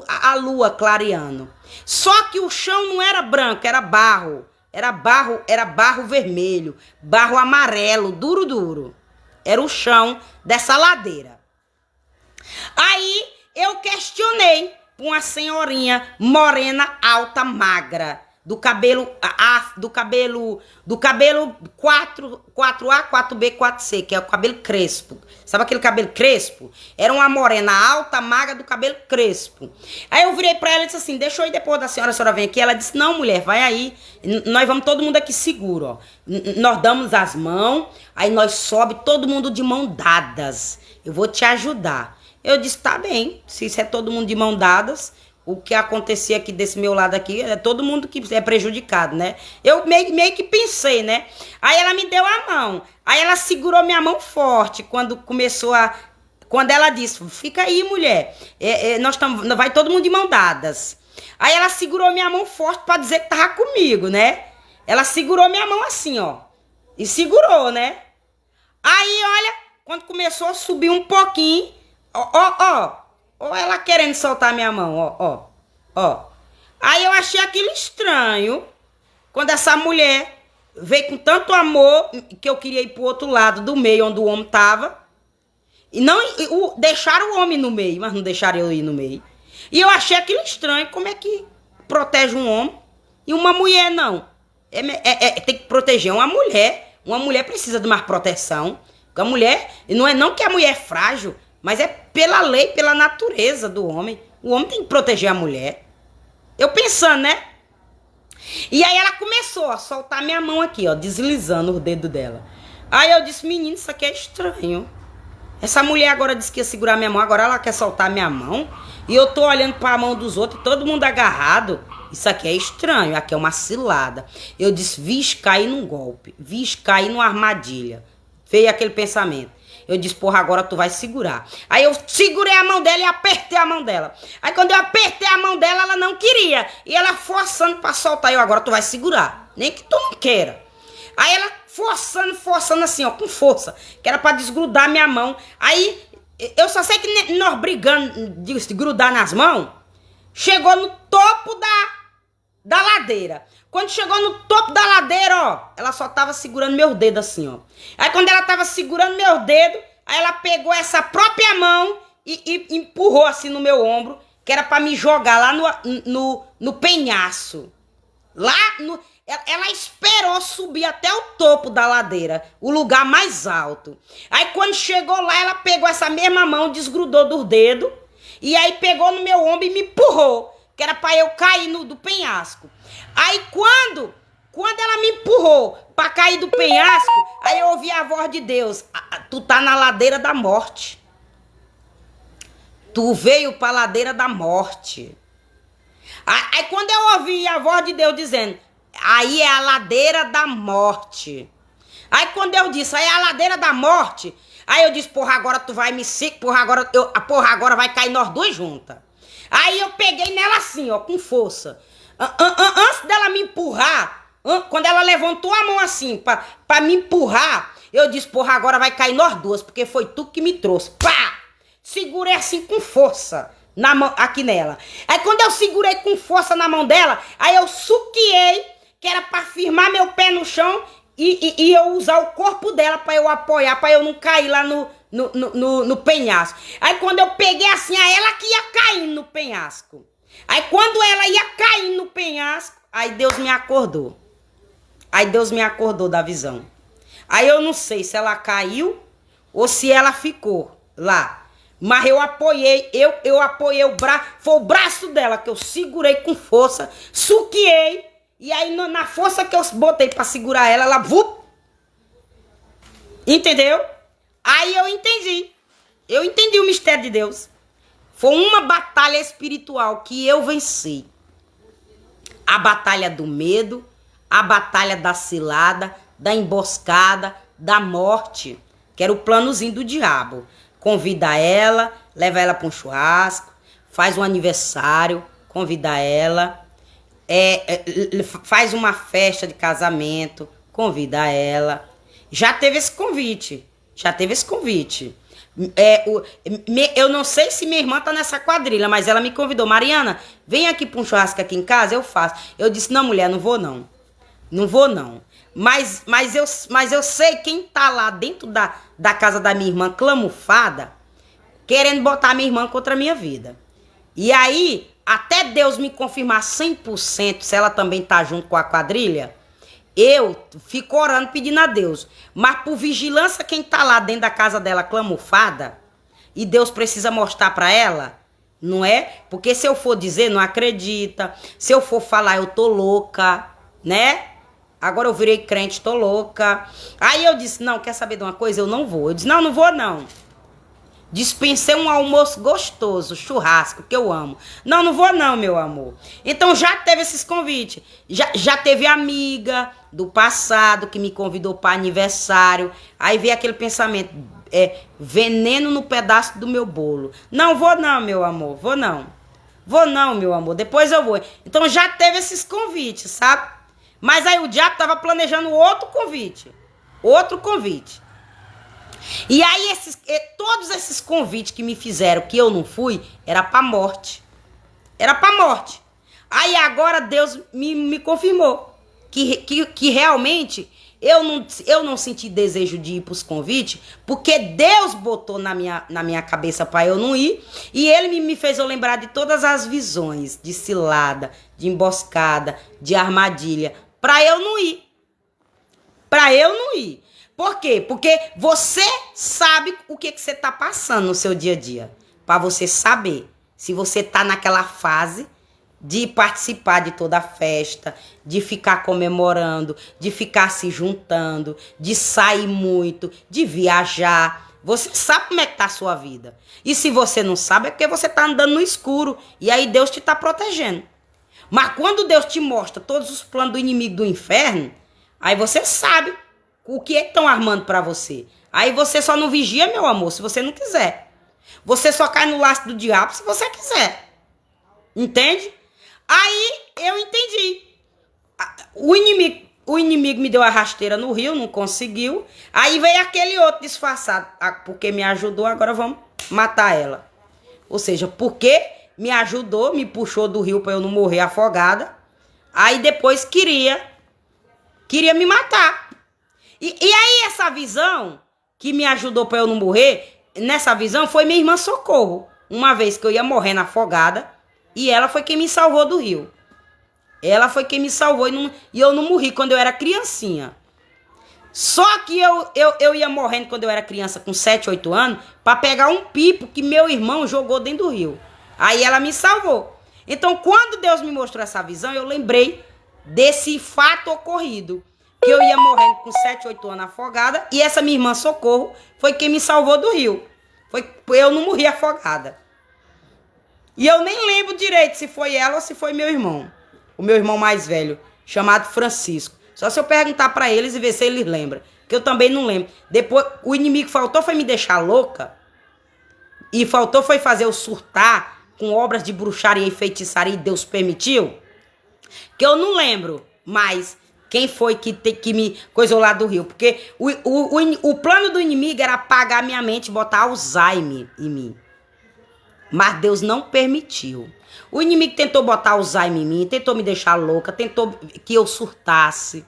a lua clareando. Só que o chão não era branco, era barro. Era barro vermelho, barro amarelo, duro, duro. Era o chão dessa ladeira. Aí eu questionei uma senhorinha morena, alta, magra, do cabelo 4A, 4B, 4C, que é o cabelo crespo. Sabe aquele cabelo crespo? Era uma morena alta, magra, do cabelo crespo. Aí eu virei pra ela e disse assim, deixa eu ir depois da senhora, a senhora vem aqui. Ela disse, não, mulher, vai aí, nós vamos todo mundo aqui seguro, ó. Nós damos as mãos, aí nós sobe todo mundo de mão dadas. Eu vou te ajudar. Eu disse, tá bem, se isso é todo mundo de mão dadas, o que acontecia aqui desse meu lado aqui, é todo mundo que é prejudicado, né? Eu meio que pensei, né? Aí ela me deu a mão, aí ela segurou minha mão forte, quando ela disse, fica aí, mulher, vai todo mundo de mão dadas. Aí ela segurou minha mão forte pra dizer que tava comigo, né? Ela segurou minha mão assim, ó, e segurou, né? Aí, olha, quando começou a subir um pouquinho, ó, ela querendo soltar minha mão, ó. Aí eu achei aquilo estranho, quando essa mulher veio com tanto amor, que eu queria ir pro outro lado do meio, onde o homem tava. Deixaram o homem no meio, mas não deixaram eu ir no meio. E eu achei aquilo estranho, como é que protege um homem e uma mulher não? Tem que proteger uma mulher precisa de mais proteção. A mulher, não é não que a mulher é frágil, mas é pela lei, pela natureza do homem. O homem tem que proteger a mulher. Eu pensando, né? E aí ela começou a soltar minha mão aqui, ó, deslizando o dedo dela. Aí eu disse, menino, isso aqui é estranho. Essa mulher agora disse que ia segurar minha mão, agora ela quer soltar minha mão. E eu tô olhando para a mão dos outros, todo mundo agarrado. Isso aqui é estranho, aqui é uma cilada. Eu disse, vixe, caí num golpe. Vixe, caí numa armadilha. Veio aquele pensamento. Eu disse, porra, agora tu vai segurar. Aí eu segurei a mão dela e apertei a mão dela. Aí quando eu apertei a mão dela, ela não queria. E ela forçando pra soltar. Agora tu vai segurar. Nem que tu não queira. Aí ela forçando assim, ó, com força, que era pra desgrudar minha mão. Aí, eu só sei que nós brigando de grudar nas mãos, chegou no topo da ladeira. Quando chegou no topo da ladeira, ó, ela só tava segurando meus dedos assim, ó. Aí quando ela tava segurando meus dedos, aí ela pegou essa própria mão e empurrou assim no meu ombro, que era pra me jogar lá no penhaço. Ela esperou subir até o topo da ladeira, o lugar mais alto. Aí quando chegou lá, ela pegou essa mesma mão, desgrudou dos dedos, e aí pegou no meu ombro e me empurrou, que era pra eu cair do penhasco. Aí quando ela me empurrou pra cair do penhasco, aí eu ouvi a voz de Deus: tu tá na ladeira da morte. Tu veio pra ladeira da morte. Aí quando eu ouvi a voz de Deus dizendo: aí é a ladeira da morte. Aí quando eu disse: aí é a ladeira da morte, aí eu disse: porra, agora tu vai me seguir, agora vai cair nós dois juntas. Aí eu peguei nela assim, ó, com força. Antes dela me empurrar, quando ela levantou a mão assim pra me empurrar, eu disse: porra, agora vai cair nós duas, porque foi tu que me trouxe. Pá! Segurei assim com força na mão, aqui nela. Aí quando eu segurei com força na mão dela, aí eu suqueei, que era pra firmar meu pé no chão e eu usar o corpo dela pra eu apoiar, pra eu não cair lá no penhasco. Aí quando eu peguei assim, a ela que ia caindo no penhasco. Aí quando ela ia caindo no penhasco, aí Deus me acordou. Aí Deus me acordou da visão. Aí eu não sei se ela caiu ou se ela ficou lá. Mas eu apoiei o braço, foi o braço dela que eu segurei com força, suqueei, e aí na força que eu botei pra segurar ela vup, entendeu? Aí eu entendi o mistério de Deus. Foi uma batalha espiritual que eu venci. A batalha do medo, a batalha da cilada, da emboscada, da morte, que era o planozinho do diabo. Convida ela, leva ela para um churrasco, faz um aniversário, convida ela, faz uma festa de casamento, convida ela. Já teve esse convite. Eu não sei se minha irmã tá nessa quadrilha, mas ela me convidou: Mariana, vem aqui para um churrasco aqui em casa, eu faço. Eu disse: não, mulher, não vou não. Não vou não. Mas eu sei quem tá lá dentro da casa da minha irmã, clamufada, querendo botar a minha irmã contra a minha vida. E aí, até Deus me confirmar 100% se ela também tá junto com a quadrilha, eu fico orando, pedindo a Deus. Mas por vigilância, quem tá lá dentro da casa dela, clamufada, e Deus precisa mostrar pra ela, não é? Porque se eu for dizer, não acredita. Se eu for falar, eu tô louca, né? Agora eu virei crente, tô louca. Aí eu disse: não, quer saber de uma coisa? Eu não vou. Eu disse: não vou não. Dispensei um almoço gostoso, churrasco, que eu amo. Não vou não, meu amor. Então já teve esses convites. Já teve amiga do passado que me convidou para aniversário. Aí veio aquele pensamento: veneno no pedaço do meu bolo. Não vou não, meu amor. Vou não, meu amor. Depois eu vou. Então já teve esses convites, sabe? Mas aí o diabo estava planejando outro convite. E aí todos esses convites que me fizeram, que eu não fui, era pra morte. Aí agora Deus me confirmou que realmente eu não senti desejo de ir pros convites, porque Deus botou na minha cabeça pra eu não ir. E ele me fez eu lembrar de todas as visões de cilada, de emboscada, de armadilha, pra eu não ir. Por quê? Porque você sabe o que você tá passando no seu dia a dia. Pra você saber se você tá naquela fase de participar de toda a festa, de ficar comemorando, de ficar se juntando, de sair muito, de viajar. Você sabe como é que tá a sua vida. E se você não sabe, é porque você tá andando no escuro. E aí Deus te tá protegendo. Mas quando Deus te mostra todos os planos do inimigo do inferno, aí você sabe o que é que estão armando pra você. Aí você só não vigia, meu amor, se você não quiser. Você só cai no laço do diabo se você quiser. Entende? Aí eu entendi. O inimigo o inimigo me deu a rasteira no rio, não conseguiu. Aí veio aquele outro disfarçado, porque me ajudou, agora vamos matar ela. Ou seja, porque me ajudou, me puxou do rio para eu não morrer afogada. Aí depois queria me matar. E aí essa visão que me ajudou para eu não morrer, nessa visão foi minha irmã Socorro. Uma vez que eu ia morrendo afogada, e ela foi quem me salvou do rio. Ela foi quem me salvou e eu não morri quando eu era criancinha. Só que eu ia morrendo quando eu era criança, com 7, 8 anos, para pegar um pipo que meu irmão jogou dentro do rio. Aí ela me salvou. Então, quando Deus me mostrou essa visão, eu lembrei desse fato ocorrido. Que eu ia morrendo com 7, 8 anos afogada. E essa minha irmã Socorro foi quem me salvou do rio. Eu não morri afogada. E eu nem lembro direito se foi ela ou se foi meu irmão. O meu irmão mais velho, chamado Francisco. Só se eu perguntar pra eles e ver se eles lembram. Que eu também não lembro. Depois, o inimigo faltou foi me deixar louca. E faltou foi fazer eu surtar com obras de bruxaria e feitiçaria e Deus permitiu. Que eu não lembro mais quem foi que me coisou lá do rio. Porque o plano do inimigo era apagar minha mente e botar Alzheimer em mim. Mas Deus não permitiu. O inimigo tentou botar Alzheimer em mim, tentou me deixar louca, tentou que eu surtasse,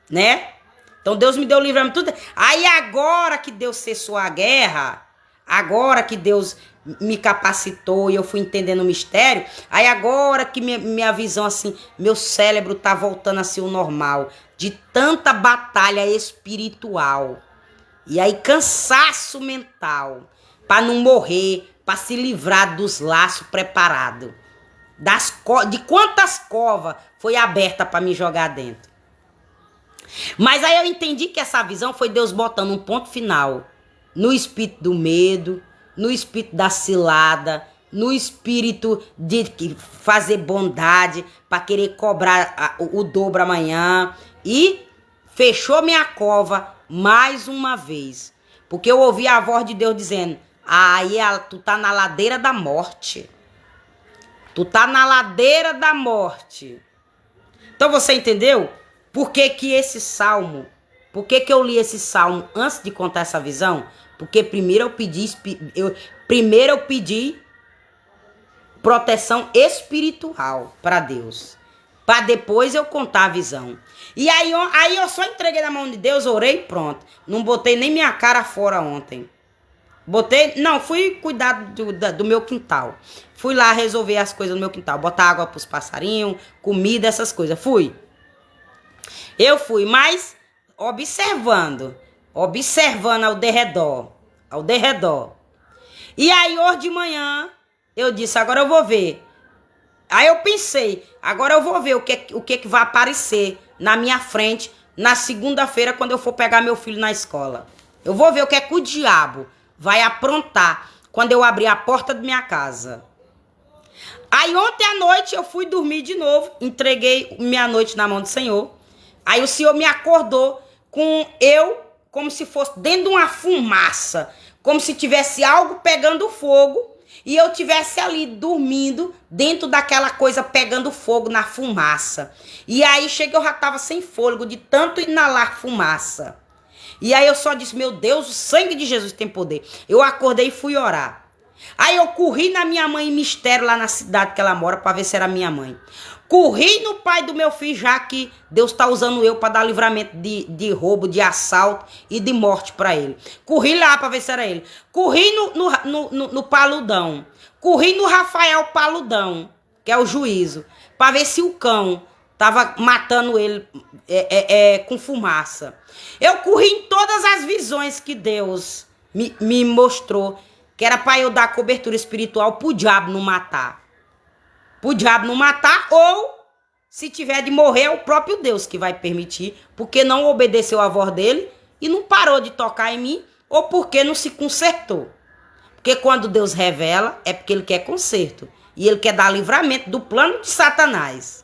né? Então Deus me deu livramento tudo. Aí agora que Deus cessou a guerra, agora que Deus me capacitou e eu fui entendendo o mistério, aí agora que minha visão assim, meu cérebro tá voltando assim ao normal, de tanta batalha espiritual. E aí cansaço mental, para não morrer, para se livrar dos laços preparados. De quantas covas foi aberta para me jogar dentro. Mas aí eu entendi que essa visão foi Deus botando um ponto final no espírito do medo, no espírito da cilada, no espírito de fazer bondade para querer cobrar o dobro amanhã. E fechou minha cova mais uma vez. Porque eu ouvi a voz de Deus dizendo: aí tu tá na ladeira da morte. Tu tá na ladeira da morte. Então você entendeu? Por que que esse salmo? Por que que eu li esse salmo antes de contar essa visão? Porque primeiro eu pedi proteção espiritual para Deus. Para depois eu contar a visão. E aí eu só entreguei na mão de Deus, orei e pronto. Não botei nem minha cara fora ontem. Fui cuidar do meu quintal. Fui lá resolver as coisas no meu quintal. Botar água pros passarinhos, comida, essas coisas. Eu fui, mas observando ao derredor. E aí hoje de manhã, eu disse, agora eu vou ver. Aí eu pensei, agora eu vou ver o que vai aparecer na minha frente na segunda-feira, quando eu for pegar meu filho na escola. Eu vou ver o que é que o diabo vai aprontar quando eu abrir a porta da minha casa. Aí ontem à noite eu fui dormir de novo, entreguei minha noite na mão do Senhor. Aí o Senhor me acordou como se fosse dentro de uma fumaça, como se tivesse algo pegando fogo e eu tivesse ali dormindo dentro daquela coisa pegando fogo na fumaça. E aí eu já estava sem fôlego de tanto inalar fumaça. E aí eu só disse, meu Deus, o sangue de Jesus tem poder. Eu acordei e fui orar. Aí eu corri na minha mãe em mistério lá na cidade que ela mora para ver se era minha mãe. Corri no pai do meu filho, já que Deus está usando eu para dar livramento de roubo, de assalto e de morte para ele. Corri lá para ver se era ele. Corri no Paludão. Corri no Rafael Paludão, que é o juízo, para ver se o cão tava matando ele com fumaça. Eu corri em todas as visões que Deus me mostrou, que era para eu dar cobertura espiritual pro diabo não matar. Pro diabo não matar, ou se tiver de morrer, é o próprio Deus que vai permitir, porque não obedeceu a voz dele e não parou de tocar em mim, ou porque não se consertou. Porque quando Deus revela, é porque ele quer conserto. E ele quer dar livramento do plano de Satanás.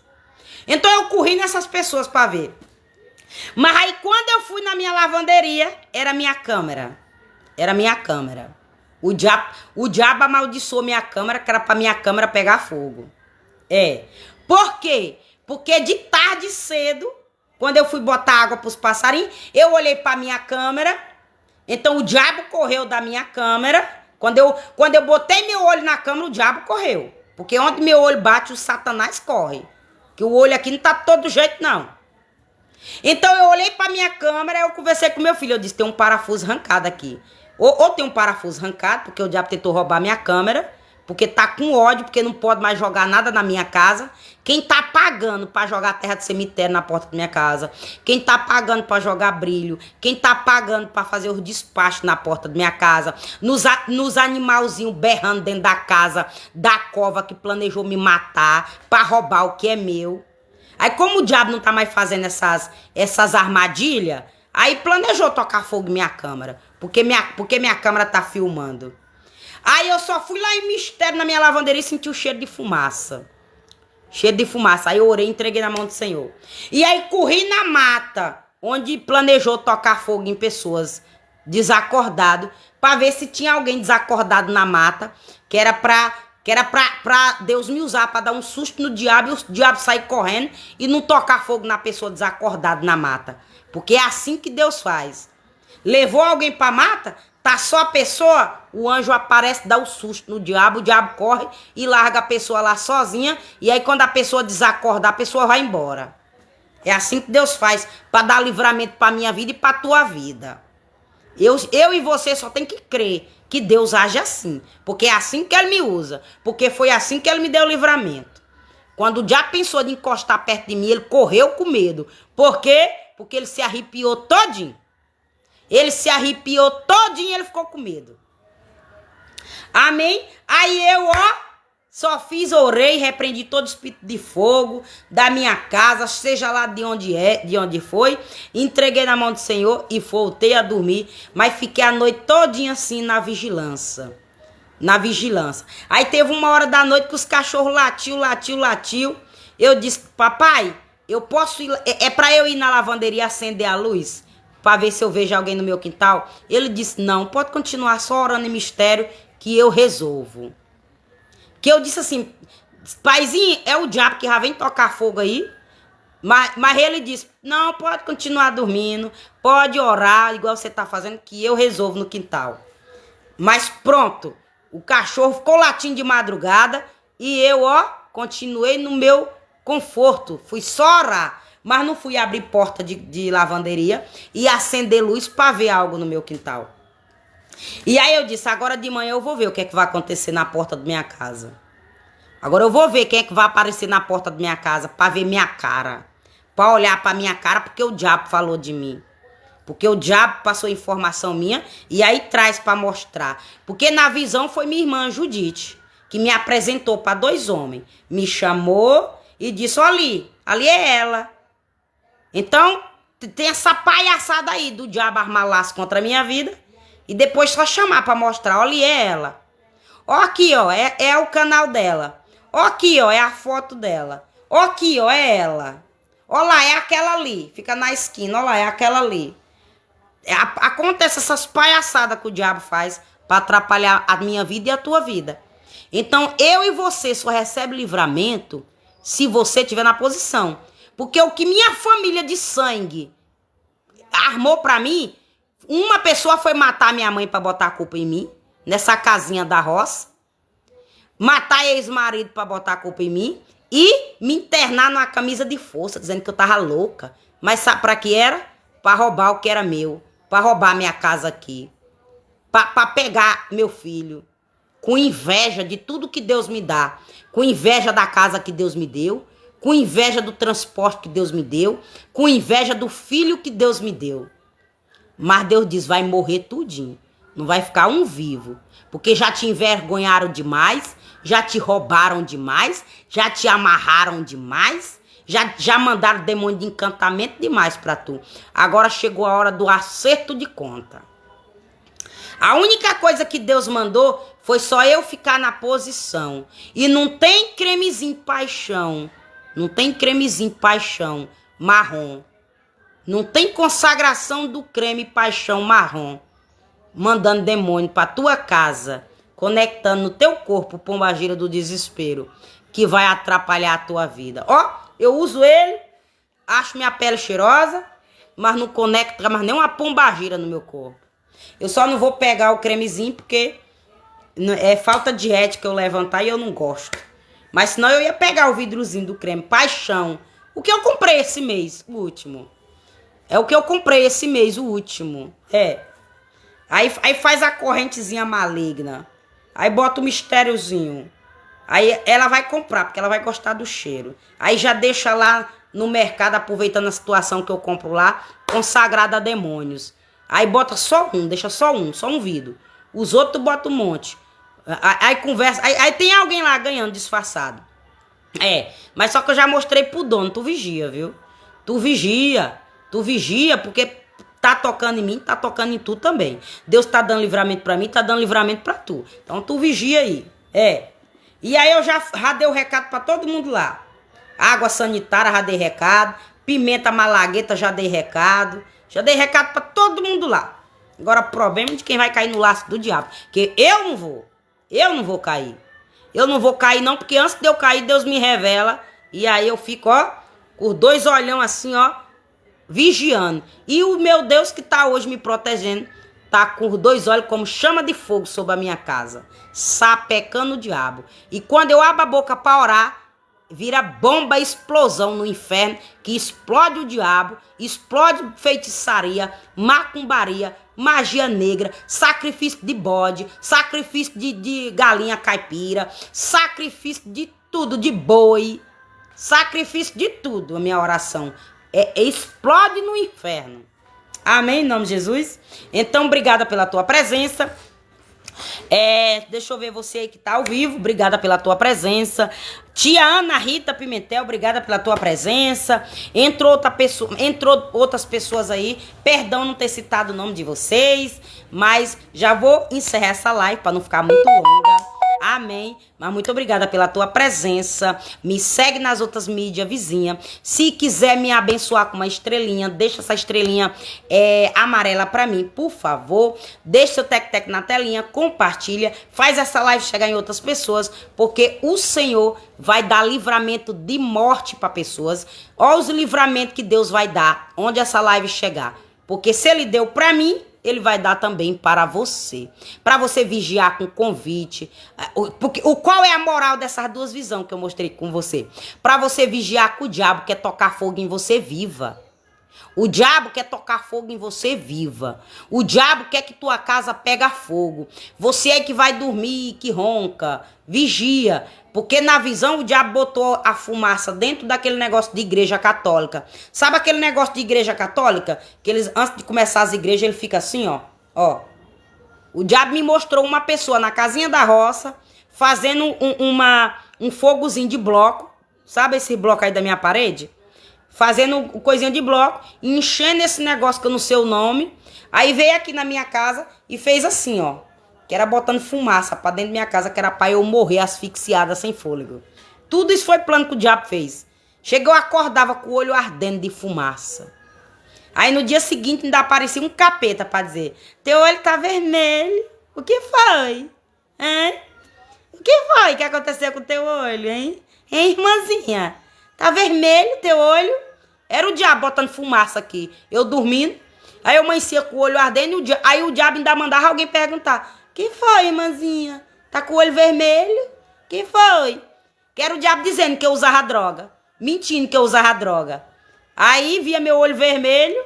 Então eu corri nessas pessoas para ver. Mas aí quando eu fui na minha lavanderia, era minha câmera. Era minha câmera. O diabo amaldiçoou minha câmera, que era para minha câmera pegar fogo. Por quê? Porque de tarde cedo Quando eu fui botar água pros passarinhos, eu olhei pra minha câmera. Então o diabo correu da minha câmera. Quando eu botei meu olho na câmera, o diabo correu. Porque onde meu olho bate, o Satanás corre. Que o olho aqui não tá todo jeito, não. Então eu olhei pra minha câmera, eu conversei com meu filho. Eu disse, tem um parafuso arrancado aqui. Ou tem um parafuso arrancado, porque o diabo tentou roubar minha câmera. Porque tá com ódio, porque não pode mais jogar nada na minha casa. Quem tá pagando pra jogar terra de cemitério na porta da minha casa. Quem tá pagando pra jogar brilho. Quem tá pagando pra fazer os despachos na porta da minha casa. Nos animalzinhos berrando dentro da casa, da cova que planejou me matar, pra roubar o que é meu. Aí como o diabo não tá mais fazendo essas armadilhas, aí planejou tocar fogo em minha câmera. Porque minha câmera tá filmando. Aí eu só fui lá em mistério na minha lavanderia e senti o cheiro de fumaça. Cheiro de fumaça. Aí eu orei e entreguei na mão do Senhor. E aí corri na mata, onde planejou tocar fogo em pessoas desacordadas, para ver se tinha alguém desacordado na mata, que era pra Deus me usar para dar um susto no diabo e o diabo sair correndo e não tocar fogo na pessoa desacordada na mata. Porque é assim que Deus faz. Levou alguém pra mata, tá só a pessoa, o anjo aparece, dá o susto no diabo, o diabo corre e larga a pessoa lá sozinha. E aí quando a pessoa desacordar, a pessoa vai embora. É assim que Deus faz, para dar livramento pra minha vida e pra tua vida. Eu e você só tem que crer que Deus age assim. Porque é assim que Ele me usa. Porque foi assim que Ele me deu o livramento. Quando o diabo pensou de encostar perto de mim, ele correu com medo. Por quê? Porque ele se arrepiou todinho. Ele se arrepiou todinho e ele ficou com medo. Amém? Aí eu, só orei, repreendi todo espírito de fogo da minha casa, seja lá de onde foi. Entreguei na mão do Senhor e voltei a dormir. Mas fiquei a noite todinha assim na vigilância. Na vigilância. Aí teve uma hora da noite que os cachorros latiu. Eu disse, papai, eu posso ir... É pra eu ir na lavanderia acender a luz? Para ver se eu vejo alguém no meu quintal. Ele disse, não, pode continuar só orando em mistério que eu resolvo. Que eu disse assim, paizinho, é o diabo que já vem tocar fogo aí. Mas ele disse, não, pode continuar dormindo, pode orar, igual você tá fazendo, que eu resolvo no quintal. Mas pronto, o cachorro ficou latindo de madrugada e eu, continuei no meu conforto. Fui só orar. Mas não fui abrir porta de lavanderia e acender luz para ver algo no meu quintal. E aí eu disse, agora de manhã eu vou ver o que é que vai acontecer na porta da minha casa. Agora eu vou ver quem é que vai aparecer na porta da minha casa para ver minha cara. Para olhar para minha cara porque o diabo falou de mim. Porque o diabo passou informação minha e aí traz para mostrar. Porque na visão foi minha irmã Judite, que me apresentou para 2 homens. Me chamou e disse, ali é ela. Então, tem essa palhaçada aí do diabo armar laço contra a minha vida e depois só chamar pra mostrar, olha, é ela. Ó aqui, é o canal dela. Ó aqui, é a foto dela. Ó aqui, é ela. Ó lá, é aquela ali, fica na esquina, ó lá, é aquela ali. Acontece essas palhaçadas que o diabo faz pra atrapalhar a minha vida e a tua vida. Então, eu e você só recebe livramento se você estiver na posição. Porque o que minha família de sangue armou pra mim, uma pessoa foi matar minha mãe pra botar a culpa em mim, nessa casinha da roça, matar ex-marido pra botar a culpa em mim e me internar numa camisa de força, dizendo que eu tava louca. Mas sabe pra que era? Pra roubar o que era meu, pra roubar minha casa aqui, pra pegar meu filho, com inveja de tudo que Deus me dá, com inveja da casa que Deus me deu, com inveja do transporte que Deus me deu, com inveja do filho que Deus me deu. Mas Deus diz, vai morrer tudinho, não vai ficar um vivo, porque já te envergonharam demais, já te roubaram demais, já te amarraram demais, já mandaram demônio de encantamento demais pra tu. Agora chegou a hora do acerto de conta. A única coisa que Deus mandou foi só eu ficar na posição. E não tem cremezinho paixão. Não tem cremezinho paixão marrom. Não tem consagração do creme paixão marrom. Mandando demônio pra tua casa. Conectando no teu corpo pombagira do desespero. Que vai atrapalhar a tua vida. Ó, eu uso ele. acho minha pele cheirosa, mas não conecta mais nem uma pombagira no meu corpo. Eu só não vou pegar o cremezinho porque é falta de ética eu levantar e eu não gosto. Mas senão eu ia pegar o vidrozinho do creme. Paixão. O que eu comprei esse mês, o último. É o que eu comprei esse mês, o último. É. Aí faz a correntezinha maligna. Aí bota o mistériozinho. Aí ela vai comprar, porque ela vai gostar do cheiro. Aí já deixa lá no mercado, aproveitando a situação que eu compro lá, consagrada a demônios. Aí bota só um, deixa só um vidro. Os outros tu bota um monte. Aí conversa, aí tem alguém lá ganhando disfarçado. É, mas só que eu já mostrei pro dono, tu vigia, viu? Tu vigia, porque tá tocando em mim, tá tocando em tu também. Deus tá dando livramento pra mim, tá dando livramento pra tu. Então tu vigia aí, E aí eu já dei o recado pra todo mundo lá. Água sanitária, já dei recado. Pimenta malagueta, já dei recado. Já dei recado pra todo mundo lá. Agora o problema é de quem vai cair no laço do diabo. Porque eu não vou cair. Eu não vou cair não, porque antes de eu cair, Deus me revela. E aí eu fico, ó, com 2 olhão assim, ó, vigiando. E o meu Deus que tá hoje me protegendo, tá com os 2 olhos como chama de fogo sobre a minha casa. Sapecando o diabo. E quando eu abro a boca para orar, vira bomba, explosão no inferno, que explode o diabo, explode feitiçaria, macumbaria, magia negra, sacrifício de bode, sacrifício de galinha caipira, sacrifício de tudo, de boi, sacrifício de tudo, a minha oração. Explode no inferno. Amém, em nome de Jesus. Então, obrigada pela tua presença. Deixa eu ver você aí que tá ao vivo. Obrigada pela tua presença. Tia Ana Rita Pimentel, obrigada pela tua presença. Entrou outras pessoas aí. Perdão não ter citado o nome de vocês, mas já vou encerrar essa live para não ficar muito longa. Amém. Mas muito obrigada pela tua presença. Me segue nas outras mídias vizinhas. Se quiser me abençoar com uma estrelinha, deixa essa estrelinha amarela pra mim, por favor. Deixa seu tec-tec na telinha, compartilha. Faz essa live chegar em outras pessoas, porque o Senhor vai dar livramento de morte para pessoas. Olha os livramentos que Deus vai dar onde essa live chegar. Porque se Ele deu pra mim, Ele vai dar também para você. Para você vigiar com convite. Porque, qual é a moral dessas 2 visões que eu mostrei com você? Para você vigiar com o diabo, quer tocar fogo em você, viva. O diabo quer tocar fogo em você, viva. O diabo quer que tua casa pega fogo. Você é que vai dormir, que ronca. Vigia. Porque na visão o diabo botou a fumaça dentro daquele negócio de igreja católica. Sabe aquele negócio de igreja católica? Que eles, antes de começar as igrejas, ele fica assim, ó. O diabo me mostrou uma pessoa na casinha da roça, fazendo um fogozinho de bloco. Sabe esse bloco aí da minha parede? Fazendo coisinha de bloco, enchendo esse negócio que eu não sei o nome. Aí veio aqui na minha casa e fez assim, ó. Que era botando fumaça pra dentro da minha casa, que era pra eu morrer asfixiada sem fôlego. Tudo isso foi plano que o diabo fez. Chegou, eu acordava com o olho ardendo de fumaça. Aí no dia seguinte ainda aparecia um capeta pra dizer: teu olho tá vermelho. O que foi? Hein? O que foi que aconteceu com o teu olho, hein? Hein, irmãzinha? Tá vermelho teu olho? Era o diabo botando fumaça aqui. Eu dormindo. Aí eu amanhecia com o olho ardendo. Aí o diabo ainda mandava alguém perguntar: que foi, irmãzinha? Tá com o olho vermelho? Que foi? Que era o diabo dizendo que eu usava droga. Mentindo que eu usava droga. Aí via meu olho vermelho.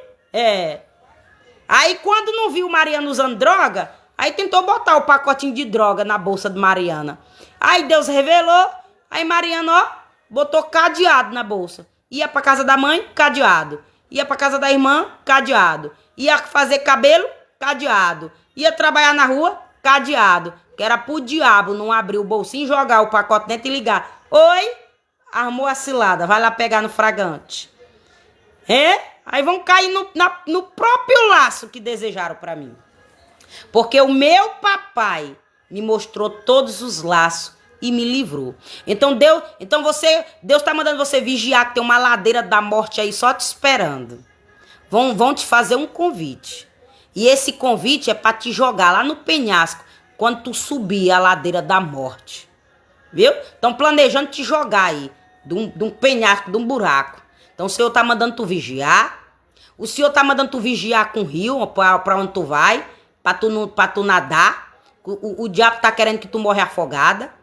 Aí quando não viu Mariana usando droga, aí tentou botar o pacotinho de droga na bolsa de Mariana. Aí Deus revelou. Aí Mariana, ó, botou cadeado na bolsa. Ia pra casa da mãe, cadeado. Ia pra casa da irmã, cadeado. Ia fazer cabelo, cadeado. Ia trabalhar na rua, cadeado. Que era pro diabo não abrir o bolsinho, jogar o pacote dentro e ligar: oi, armou a cilada, vai lá pegar no fragante. Aí vão cair no próprio laço que desejaram pra mim. Porque o meu papai me mostrou todos os laços e me livrou. Então Deus tá mandando você vigiar, que tem uma ladeira da morte aí só te esperando. Vão te fazer um convite. E esse convite é para te jogar lá no penhasco quando tu subir a ladeira da morte. Viu? Estão planejando te jogar aí de um penhasco, de um buraco. Então o Senhor tá mandando tu vigiar. O Senhor tá mandando tu vigiar com o rio, pra onde tu vai, pra tu nadar. O diabo tá querendo que tu morre afogada.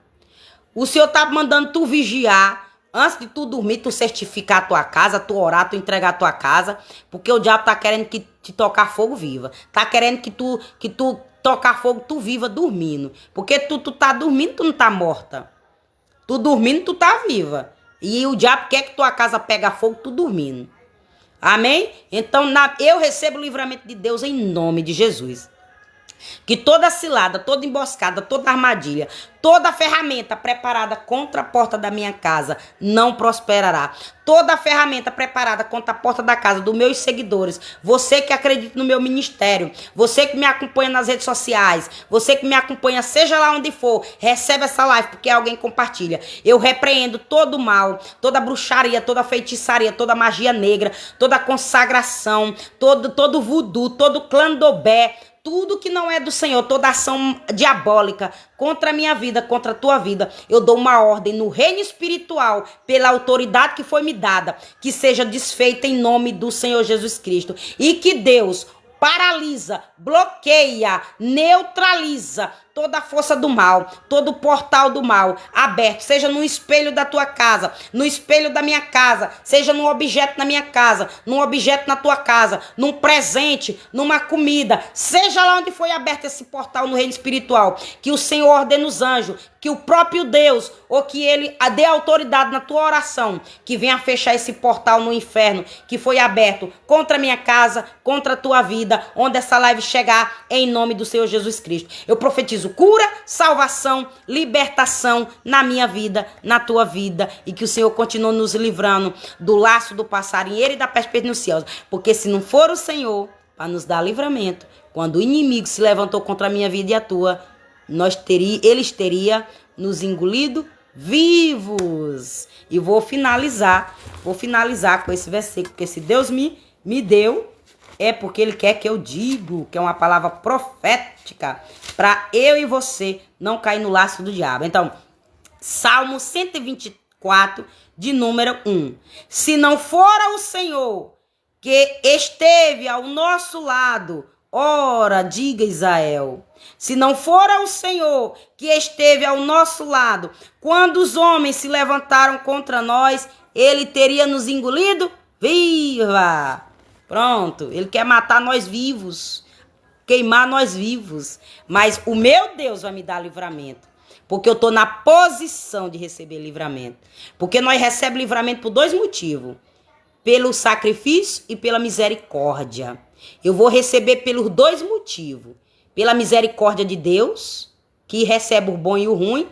O Senhor tá mandando tu vigiar. Antes de tu dormir, tu certificar a tua casa, tu orar, tu entregar a tua casa. Porque o diabo tá querendo que te tocar fogo viva. Tá querendo que tu tocar fogo, tu viva dormindo. Porque tu tá dormindo, tu não tá morta. Tu dormindo, tu tá viva. E o diabo quer que tua casa pegue fogo, tu dormindo. Amém? Então eu recebo o livramento de Deus em nome de Jesus. Que toda cilada, toda emboscada, toda armadilha, toda ferramenta preparada contra a porta da minha casa não prosperará. Toda ferramenta preparada contra a porta da casa dos meus seguidores, você que acredita no meu ministério, você que me acompanha nas redes sociais, você que me acompanha seja lá onde for, recebe essa live porque alguém compartilha. Eu repreendo todo o mal, toda bruxaria, toda feitiçaria, toda magia negra, toda consagração, todo voodoo, todo clandobé, tudo que não é do Senhor, toda ação diabólica contra a minha vida, contra a tua vida, eu dou uma ordem no reino espiritual, pela autoridade que foi me dada, que seja desfeita em nome do Senhor Jesus Cristo. E que Deus paralisa, bloqueia, neutraliza toda a força do mal, todo o portal do mal aberto, seja no espelho da tua casa, no espelho da minha casa, seja num objeto na minha casa, num objeto na tua casa, num presente, numa comida, seja lá onde foi aberto esse portal no reino espiritual, que o Senhor ordene os anjos, que o próprio Deus, ou que ele dê autoridade na tua oração, que venha fechar esse portal no inferno, que foi aberto contra a minha casa, contra a tua vida, onde essa live chegar, em nome do Senhor Jesus Cristo. Eu profetizo cura, salvação, libertação na minha vida, na tua vida, e que o Senhor continue nos livrando do laço do passarinheiro e da peste perniciosa, porque se não for o Senhor para nos dar livramento, quando o inimigo se levantou contra a minha vida e a tua, eles teriam nos engolido vivos. E vou finalizar com esse versículo, porque se Deus me deu, é porque Ele quer que eu digo, que é uma palavra profética, para eu e você não cair no laço do diabo. Então, Salmo 124, de número 1. Se não fora o Senhor que esteve ao nosso lado, ora, diga Israel, se não fora o Senhor que esteve ao nosso lado, quando os homens se levantaram contra nós, Ele teria nos engolido viva. Pronto, Ele quer matar nós vivos, queimar nós vivos. Mas o meu Deus vai me dar livramento, porque eu estou na posição de receber livramento. Porque nós recebemos livramento por 2 motivos. Pelo sacrifício e pela misericórdia. Eu vou receber pelos 2 motivos. Pela misericórdia de Deus, que recebe o bom e o ruim,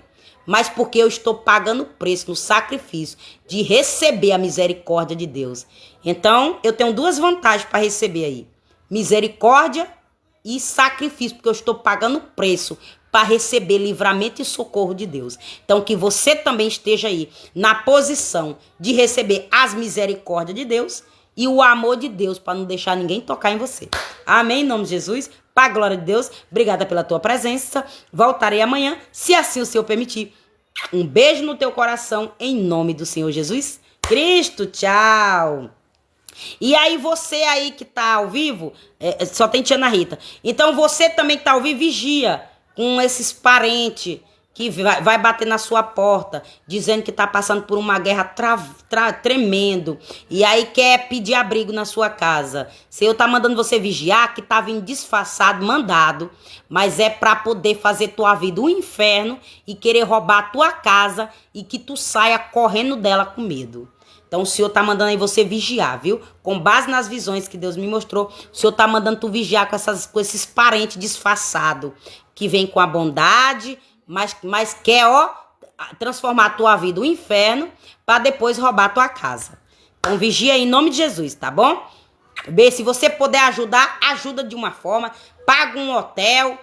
mas porque eu estou pagando o preço no sacrifício de receber a misericórdia de Deus. Então, eu tenho 2 vantagens para receber aí. Misericórdia e sacrifício, porque eu estou pagando o preço para receber livramento e socorro de Deus. Então, que você também esteja aí na posição de receber as misericórdias de Deus e o amor de Deus, para não deixar ninguém tocar em você. Amém? Em nome de Jesus, para a glória de Deus. Obrigada pela tua presença. Voltarei amanhã, se assim o Senhor permitir. Um beijo no teu coração, em nome do Senhor Jesus Cristo. Tchau. E aí você aí que tá ao vivo, só tem Tia Ana Rita. Então você também que tá ao vivo, vigia com esses parentes que vai bater na sua porta, dizendo que tá passando por uma guerra tremendo, e aí quer pedir abrigo na sua casa. Senhor tá mandando você vigiar, que tá vindo disfarçado, mandado, mas é para poder fazer tua vida um inferno e querer roubar a tua casa e que tu saia correndo dela com medo. Então o Senhor tá mandando aí você vigiar, viu? Com base nas visões que Deus me mostrou, o Senhor tá mandando tu vigiar com esses parentes disfarçados, que vem com a bondade, mas quer, transformar a tua vida um inferno para depois roubar a tua casa. Então vigia aí em nome de Jesus, tá bom? Bem, se você puder ajudar, ajuda de uma forma. Paga um hotel,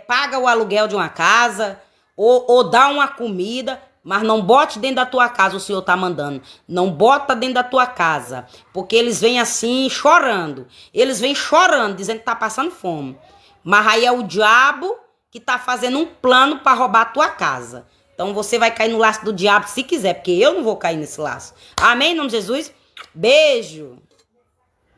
paga o aluguel de uma casa, ou dá uma comida, mas não bote dentro da tua casa, o Senhor tá mandando. Não bota dentro da tua casa, porque eles vêm assim chorando. Eles vêm chorando, dizendo que tá passando fome. Mas aí é o diabo que tá fazendo um plano para roubar a tua casa. Então você vai cair no laço do diabo se quiser, porque eu não vou cair nesse laço. Amém, em nome de Jesus? Beijo!